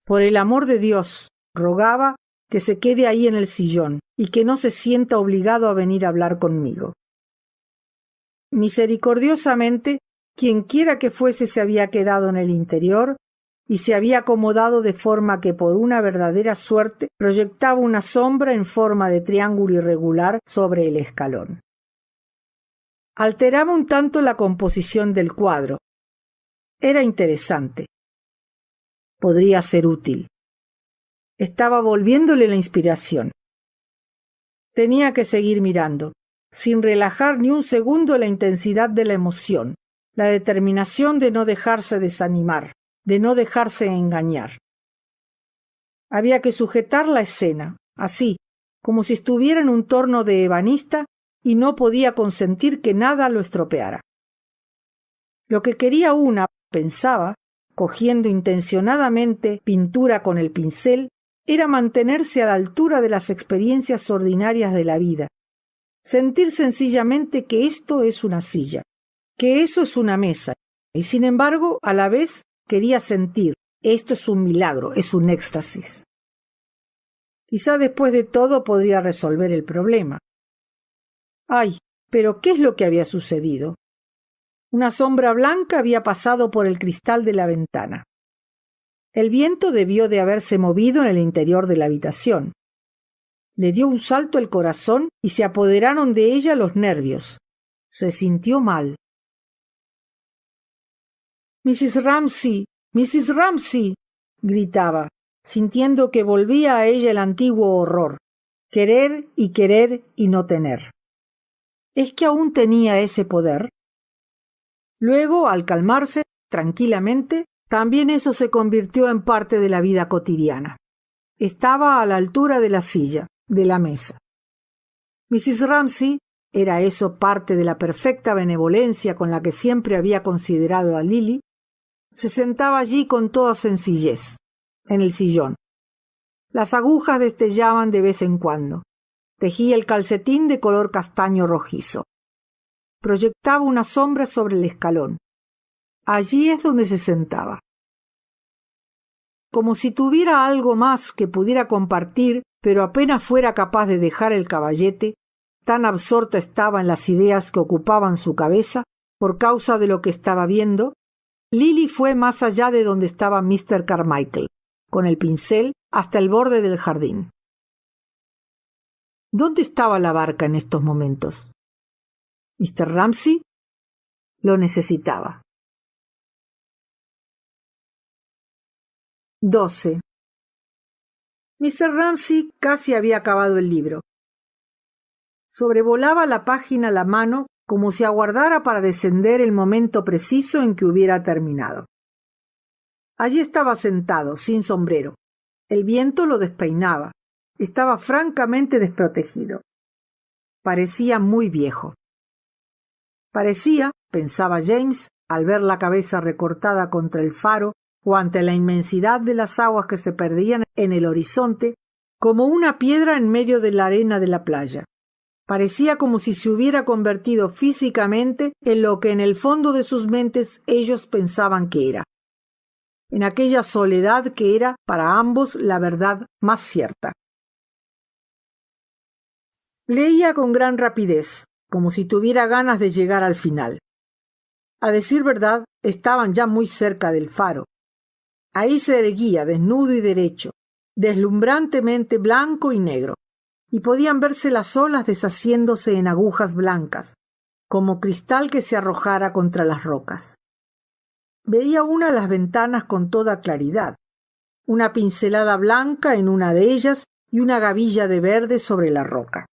Por el amor de Dios, rogaba que se quede ahí en el sillón y que no se sienta obligado a venir a hablar conmigo. Misericordiosamente, quienquiera que fuese se había quedado en el interior y se había acomodado de forma que por una verdadera suerte proyectaba una sombra en forma de triángulo irregular sobre el escalón. Alteraba un tanto la composición del cuadro. Era interesante. Podría ser útil. Estaba volviéndole la inspiración. Tenía que seguir mirando, sin relajar ni un segundo la intensidad de la emoción, la determinación de no dejarse desanimar, de no dejarse engañar. Había que sujetar la escena, así, como si estuviera en un torno de ebanista y no podía consentir que nada lo estropeara. Lo que quería una, pensaba, cogiendo intencionadamente pintura con el pincel, era mantenerse a la altura de las experiencias ordinarias de la vida, sentir sencillamente que esto es una silla, que eso es una mesa, y sin embargo, a la vez, quería sentir, esto es un milagro, es un éxtasis. Quizá después de todo podría resolver el problema. ¡Ay! ¿Pero qué es lo que había sucedido? Una sombra blanca había pasado por el cristal de la ventana. El viento debió de haberse movido en el interior de la habitación. Le dio un salto el corazón y se apoderaron de ella los nervios. Se sintió mal. «Mrs. Ramsay, Mrs. Ramsay», gritaba, sintiendo que volvía a ella el antiguo horror, querer y no tener. ¿Es que aún tenía ese poder? Luego, al calmarse, tranquilamente, también eso se convirtió en parte de la vida cotidiana. Estaba a la altura de la silla, de la mesa. Mrs. Ramsay, era eso parte de la perfecta benevolencia con la que siempre había considerado a Lily, se sentaba allí con toda sencillez, en el sillón. Las agujas destellaban de vez en cuando. Tejía el calcetín de color castaño rojizo. Proyectaba una sombra sobre el escalón. Allí es donde se sentaba. Como si tuviera algo más que pudiera compartir, pero apenas fuera capaz de dejar el caballete, tan absorta estaba en las ideas que ocupaban su cabeza por causa de lo que estaba viendo, Lily fue más allá de donde estaba Mr. Carmichael, con el pincel hasta el borde del jardín. ¿Dónde estaba la barca en estos momentos? Mr. Ramsay lo necesitaba. 12. Mr. Ramsay casi había acabado el libro. Sobrevolaba la página a la mano como si aguardara para descender el momento preciso en que hubiera terminado. Allí estaba sentado, sin sombrero. El viento lo despeinaba. Estaba francamente desprotegido. Parecía muy viejo. Parecía, pensaba James, al ver la cabeza recortada contra el faro o ante la inmensidad de las aguas que se perdían en el horizonte, como una piedra en medio de la arena de la playa. Parecía como si se hubiera convertido físicamente en lo que en el fondo de sus mentes ellos pensaban que era. En aquella soledad que era, para ambos, la verdad más cierta. Leía con gran rapidez, como si tuviera ganas de llegar al final. A decir verdad, estaban ya muy cerca del faro. Ahí se erguía, desnudo y derecho, deslumbrantemente blanco y negro, y podían verse las olas deshaciéndose en agujas blancas, como cristal que se arrojara contra las rocas. Veía una las ventanas con toda claridad, una pincelada blanca en una de ellas y una gavilla de verde sobre la roca.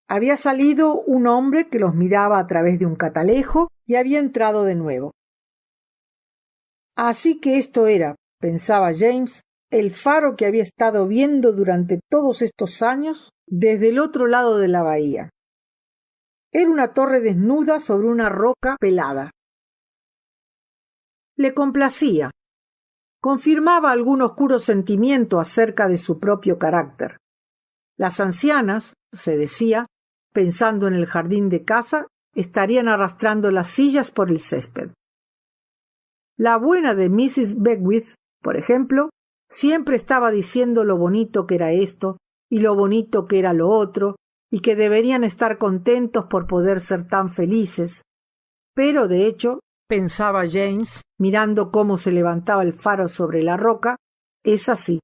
Había salido un hombre que los miraba a través de un catalejo y había entrado de nuevo. Así que esto era, pensaba James, el faro que había estado viendo durante todos estos años desde el otro lado de la bahía. Era una torre desnuda sobre una roca pelada. Le complacía. Confirmaba algún oscuro sentimiento acerca de su propio carácter. Las ancianas, se decía, pensando en el jardín de casa, estarían arrastrando las sillas por el césped. La buena de Mrs. Beckwith, por ejemplo, siempre estaba diciendo lo bonito que era esto y lo bonito que era lo otro, y que deberían estar contentos por poder ser tan felices. Pero, de hecho, pensaba James, mirando cómo se levantaba el faro sobre la roca, es así.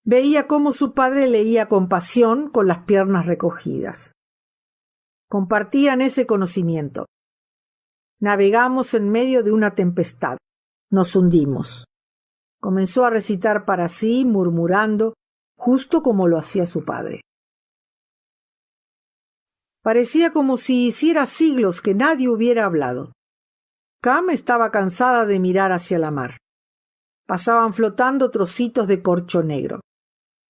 Veía cómo su padre leía con pasión con las piernas recogidas. Compartían ese conocimiento. Navegamos en medio de una tempestad. Nos hundimos. Comenzó a recitar para sí, murmurando, justo como lo hacía su padre. Parecía como si hiciera siglos que nadie hubiera hablado. Cam estaba cansada de mirar hacia la mar. Pasaban flotando trocitos de corcho negro.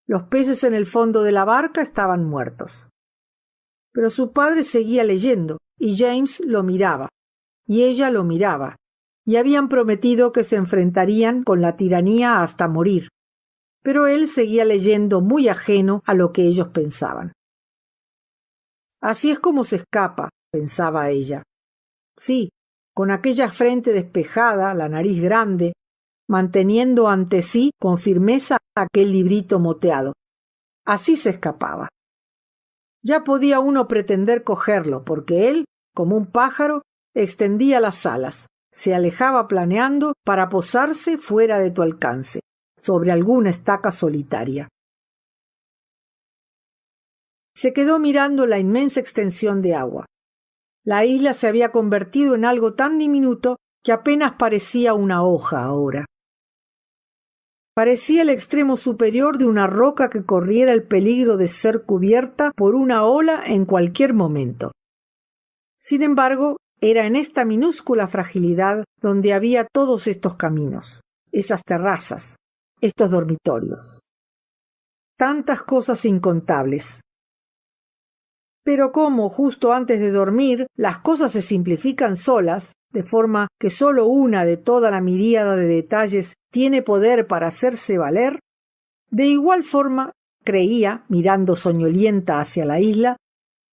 Los peces en el fondo de la barca estaban muertos. Pero su padre seguía leyendo, y James lo miraba, y ella lo miraba, y habían prometido que se enfrentarían con la tiranía hasta morir. Pero él seguía leyendo muy ajeno a lo que ellos pensaban. Así es como se escapa, pensaba ella. Sí, con aquella frente despejada, la nariz grande, manteniendo ante sí con firmeza aquel librito moteado. Así se escapaba. Ya podía uno pretender cogerlo, porque él, como un pájaro, extendía las alas, se alejaba planeando para posarse fuera de tu alcance, sobre alguna estaca solitaria. Se quedó mirando la inmensa extensión de agua. La isla se había convertido en algo tan diminuto que apenas parecía una hoja ahora. Parecía el extremo superior de una roca que corriera el peligro de ser cubierta por una ola en cualquier momento. Sin embargo, era en esta minúscula fragilidad donde había todos estos caminos, esas terrazas, estos dormitorios. Tantas cosas incontables. Pero como justo antes de dormir las cosas se simplifican solas, de forma que solo una de toda la miríada de detalles tiene poder para hacerse valer, de igual forma, creía, mirando soñolienta hacia la isla,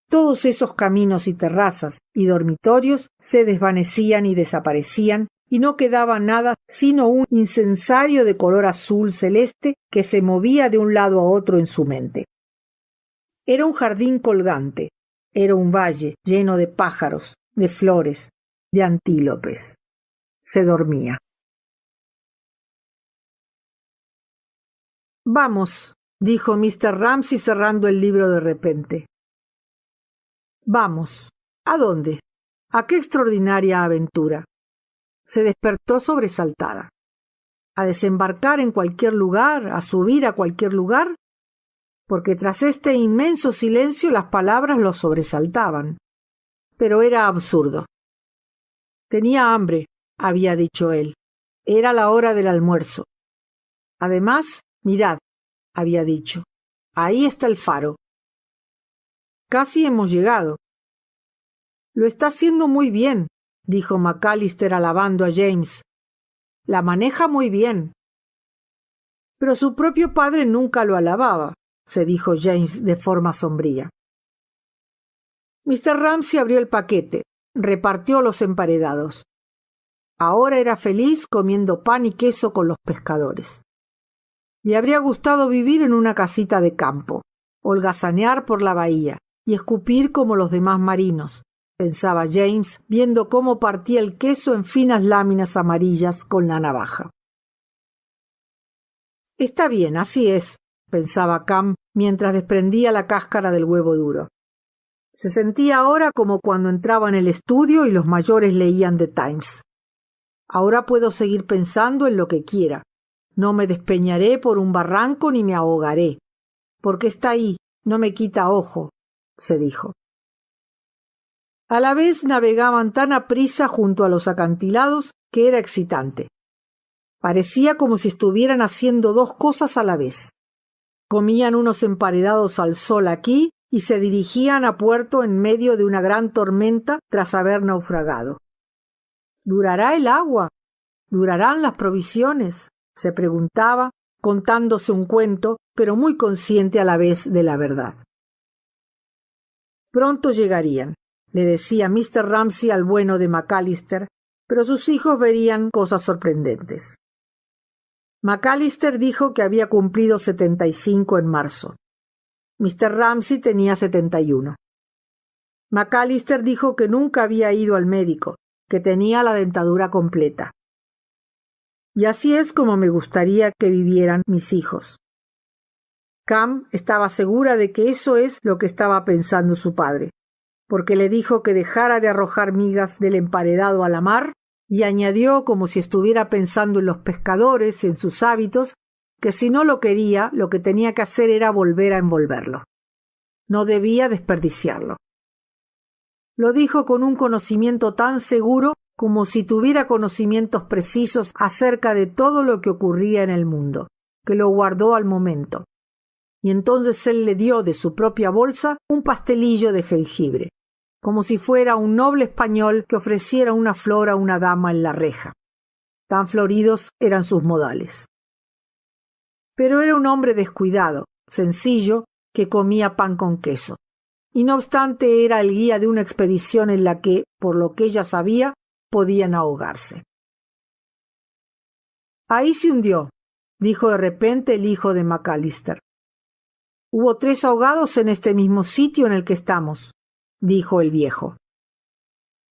todos esos caminos y terrazas y dormitorios se desvanecían y desaparecían, y no quedaba nada sino un incensario de color azul celeste que se movía de un lado a otro en su mente. Era un jardín colgante, era un valle lleno de pájaros, de flores, de antílopes. Se dormía. Vamos, dijo Mr. Ramsay cerrando el libro de repente. Vamos. ¿A dónde? ¿A qué extraordinaria aventura? Se despertó sobresaltada. ¿A desembarcar en cualquier lugar? ¿A subir a cualquier lugar? Porque tras este inmenso silencio las palabras lo sobresaltaban. Pero era absurdo. Tenía hambre, había dicho él. Era la hora del almuerzo. Además, mirad, había dicho, ahí está el faro. Casi hemos llegado. Lo está haciendo muy bien, dijo McAllister alabando a James. La maneja muy bien. Pero su propio padre nunca lo alababa, se dijo James de forma sombría. Mr. Ramsay abrió el paquete, repartió los emparedados. Ahora era feliz comiendo pan y queso con los pescadores. Le habría gustado vivir en una casita de campo, holgazanear por la bahía y escupir como los demás marinos, pensaba James, viendo cómo partía el queso en finas láminas amarillas con la navaja. Está bien, así es, pensaba Cam, mientras desprendía la cáscara del huevo duro. Se sentía ahora como cuando entraba en el estudio y los mayores leían The Times. Ahora puedo seguir pensando en lo que quiera. No me despeñaré por un barranco ni me ahogaré, porque está ahí, no me quita ojo, se dijo. A la vez navegaban tan aprisa junto a los acantilados que era excitante. Parecía como si estuvieran haciendo dos cosas a la vez. Comían unos emparedados al sol aquí y se dirigían a puerto en medio de una gran tormenta tras haber naufragado. ¿Durará el agua? ¿Durarán las provisiones?, se preguntaba, contándose un cuento, pero muy consciente a la vez de la verdad. Pronto llegarían, le decía Mr. Ramsay al bueno de McAllister, pero sus hijos verían cosas sorprendentes. McAllister dijo que había cumplido 75 en marzo. Mr. Ramsay tenía 71. McAllister dijo que nunca había ido al médico, que tenía la dentadura completa. Y así es como me gustaría que vivieran mis hijos. Cam estaba segura de que eso es lo que estaba pensando su padre, porque le dijo que dejara de arrojar migas del emparedado a la mar y añadió, como si estuviera pensando en los pescadores, en sus hábitos, que si no lo quería, lo que tenía que hacer era volver a envolverlo. No debía desperdiciarlo. Lo dijo con un conocimiento tan seguro como si tuviera conocimientos precisos acerca de todo lo que ocurría en el mundo, que lo guardó al momento. Y entonces él le dio de su propia bolsa un pastelillo de jengibre, como si fuera un noble español que ofreciera una flor a una dama en la reja. Tan floridos eran sus modales. Pero era un hombre descuidado, sencillo, que comía pan con queso. Y no obstante era el guía de una expedición en la que, por lo que ella sabía, podían ahogarse. Ahí se hundió, dijo de repente el hijo de McAllister. Hubo 3 ahogados en este mismo sitio en el que estamos, dijo el viejo.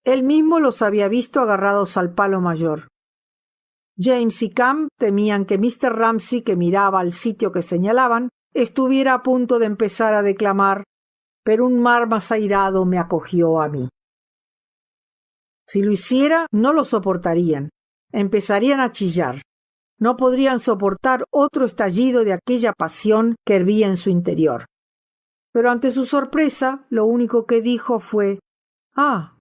Él mismo los había visto agarrados al palo mayor. James y Cam temían que Mr. Ramsay, que miraba al sitio que señalaban, estuviera a punto de empezar a declamar, pero un mar más airado me acogió a mí. Si lo hiciera, no lo soportarían. Empezarían a chillar. No podrían soportar otro estallido de aquella pasión que hervía en su interior. Pero ante su sorpresa, lo único que dijo fue «Ah»,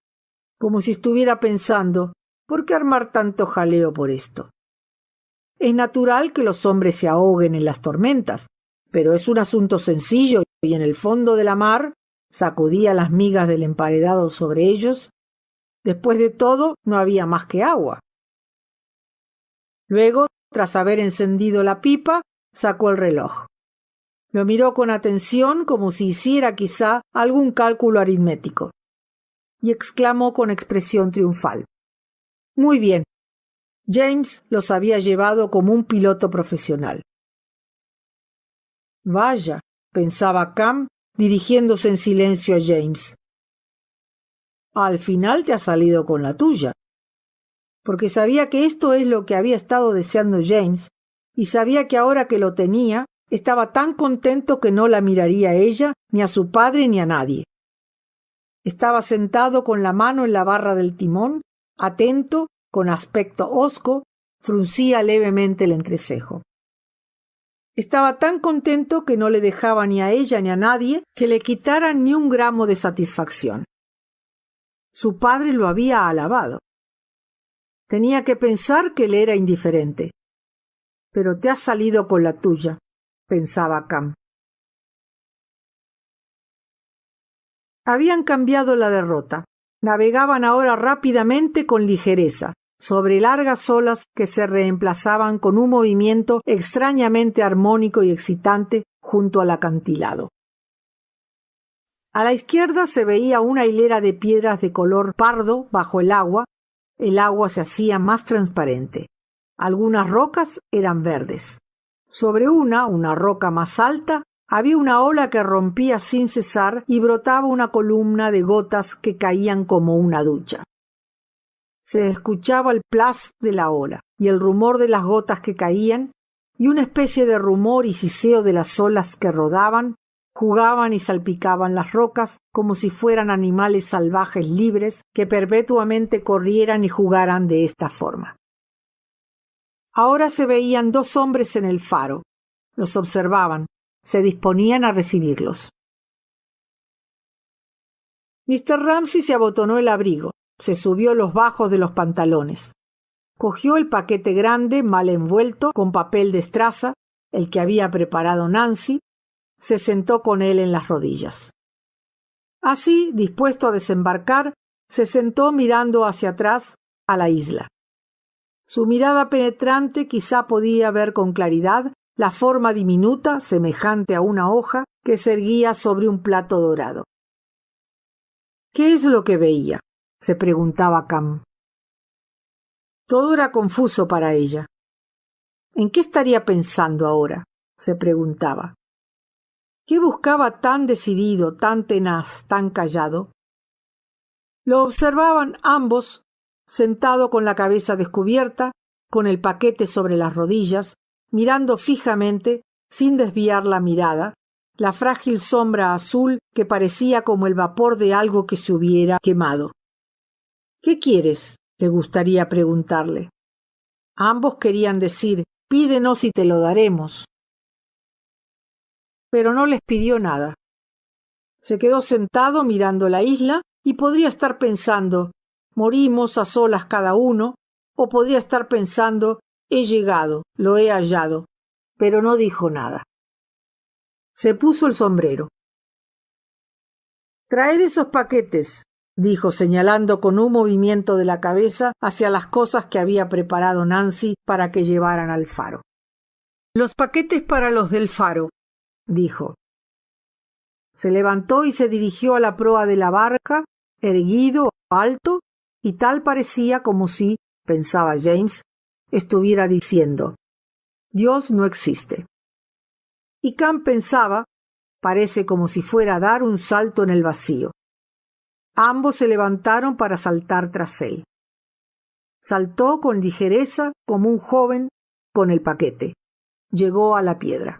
como si estuviera pensando «¿Por qué armar tanto jaleo por esto? Es natural que los hombres se ahoguen en las tormentas, pero es un asunto sencillo y en el fondo de la mar», sacudía las migas del emparedado sobre ellos, «después de todo no había más que agua». Luego, tras haber encendido la pipa, sacó el reloj. Lo miró con atención como si hiciera quizá algún cálculo aritmético y exclamó con expresión triunfal: «Muy bien, James los había llevado como un piloto profesional». «Vaya», pensaba Cam, dirigiéndose en silencio a James. «Al final te has salido con la tuya», porque sabía que esto es lo que había estado deseando James, y sabía que ahora que lo tenía, estaba tan contento que no la miraría a ella, ni a su padre, ni a nadie. Estaba sentado con la mano en la barra del timón, atento, con aspecto hosco, fruncía levemente el entrecejo. Estaba tan contento que no le dejaba ni a ella ni a nadie que le quitaran ni un gramo de satisfacción. Su padre lo había alabado. Tenía que pensar que le era indiferente. «Pero te has salido con la tuya», pensaba Cam. Habían cambiado la derrota. Navegaban ahora rápidamente con ligereza, sobre largas olas que se reemplazaban con un movimiento extrañamente armónico y excitante junto al acantilado. A la izquierda se veía una hilera de piedras de color pardo bajo el agua se hacía más transparente. Algunas rocas eran verdes. Sobre una roca más alta, había una ola que rompía sin cesar y brotaba una columna de gotas que caían como una ducha. Se escuchaba el plas de la ola y el rumor de las gotas que caían, y una especie de rumor y siseo de las olas que rodaban, jugaban y salpicaban las rocas como si fueran animales salvajes libres que perpetuamente corrieran y jugaran de esta forma. Ahora se veían 2 hombres en el faro. Los observaban. Se disponían a recibirlos. Mr. Ramsay se abotonó el abrigo, se subió los bajos de los pantalones. Cogió el paquete grande, mal envuelto, con papel de estraza, el que había preparado Nancy, se sentó con él en las rodillas. Así, dispuesto a desembarcar, se sentó mirando hacia atrás a la isla. Su mirada penetrante quizá podía ver con claridad la forma diminuta, semejante a una hoja, que se erguía sobre un plato dorado. ¿Qué es lo que veía?, se preguntaba Cam. Todo era confuso para ella. ¿En qué estaría pensando ahora?, se preguntaba. ¿Qué buscaba tan decidido, tan tenaz, tan callado? Lo observaban ambos, sentado con la cabeza descubierta, con el paquete sobre las rodillas, mirando fijamente, sin desviar la mirada, la frágil sombra azul que parecía como el vapor de algo que se hubiera quemado. ¿Qué quieres?, le gustaría preguntarle. Ambos querían decir, pídenos y te lo daremos. Pero no les pidió nada. Se quedó sentado mirando la isla y podría estar pensando, morimos a solas cada uno, o podría estar pensando, he llegado, lo he hallado, pero no dijo nada. Se puso el sombrero. Traed esos paquetes, dijo, señalando con un movimiento de la cabeza hacia las cosas que había preparado Nancy para que llevaran al faro. Los paquetes para los del faro, dijo. Se levantó y se dirigió a la proa de la barca, erguido, alto, y tal parecía como si, pensaba James, estuviera diciendo, Dios no existe. Y Cam pensaba, parece como si fuera a dar un salto en el vacío. Ambos se levantaron para saltar tras él. Saltó con ligereza como un joven con el paquete. Llegó a la piedra.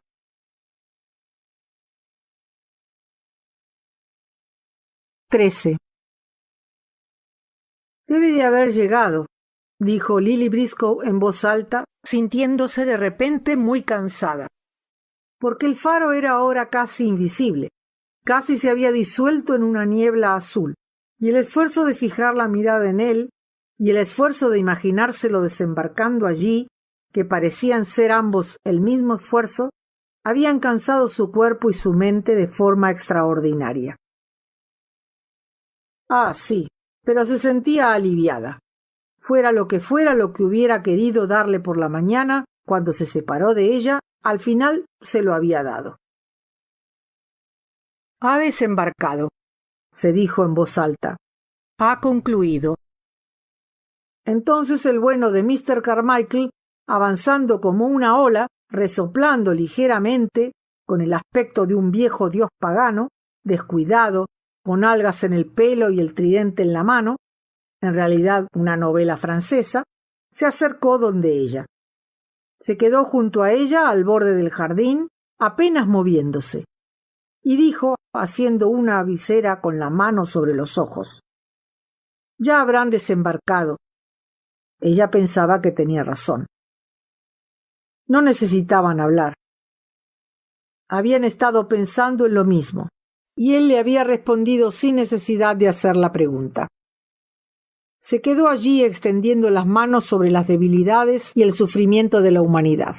«13. Debe de haber llegado», dijo Lily Briscoe en voz alta, sintiéndose de repente muy cansada, porque el faro era ahora casi invisible, casi se había disuelto en una niebla azul, y el esfuerzo de fijar la mirada en él, y el esfuerzo de imaginárselo desembarcando allí, que parecían ser ambos el mismo esfuerzo, habían cansado su cuerpo y su mente de forma extraordinaria. Ah, sí, pero se sentía aliviada. Fuera lo que hubiera querido darle por la mañana, cuando se separó de ella, al final se lo había dado. Ha desembarcado, se dijo en voz alta. Ha concluido. Entonces el bueno de Mr. Carmichael, avanzando como una ola, resoplando ligeramente, con el aspecto de un viejo dios pagano, descuidado, con algas en el pelo y el tridente en la mano, en realidad una novela francesa, se acercó donde ella. Se quedó junto a ella al borde del jardín, apenas moviéndose, y dijo, haciendo una visera con la mano sobre los ojos, «Ya habrán desembarcado». Ella pensaba que tenía razón. No necesitaban hablar. Habían estado pensando en lo mismo, y él le había respondido sin necesidad de hacer la pregunta. Se quedó allí extendiendo las manos sobre las debilidades y el sufrimiento de la humanidad.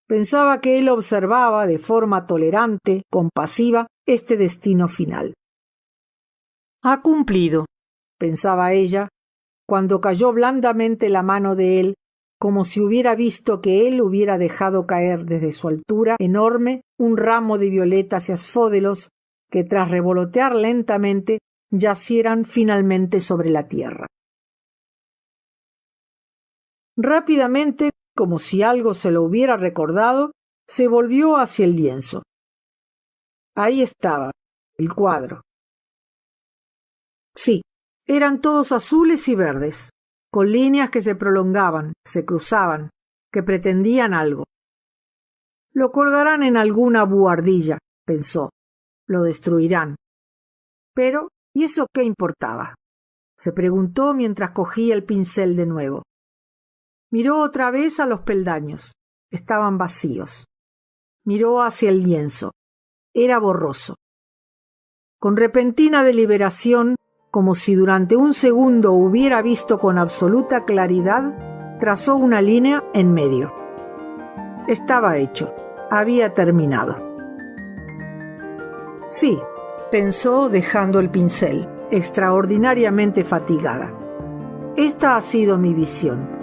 Pensaba que él observaba de forma tolerante, compasiva, este destino final. Ha cumplido, pensaba ella, cuando cayó blandamente la mano de él, como si hubiera visto que él hubiera dejado caer desde su altura enorme un ramo de violetas y asfódelos que tras revolotear lentamente yacieran finalmente sobre la tierra. Rápidamente, como si algo se lo hubiera recordado, se volvió hacia el lienzo. Ahí estaba, el cuadro. Sí, eran todos azules y verdes, con líneas que se prolongaban, se cruzaban, que pretendían algo. Lo colgarán en alguna buhardilla, pensó. Lo destruirán. Pero, ¿y eso qué importaba? Se preguntó mientras cogía el pincel de nuevo. Miró otra vez a los peldaños. Estaban vacíos. Miró hacia el lienzo. Era borroso. Con repentina deliberación, como si durante un segundo hubiera visto con absoluta claridad, trazó una línea en medio. Estaba hecho. Había terminado. Sí, pensó dejando el pincel, extraordinariamente fatigada. Esta ha sido mi visión.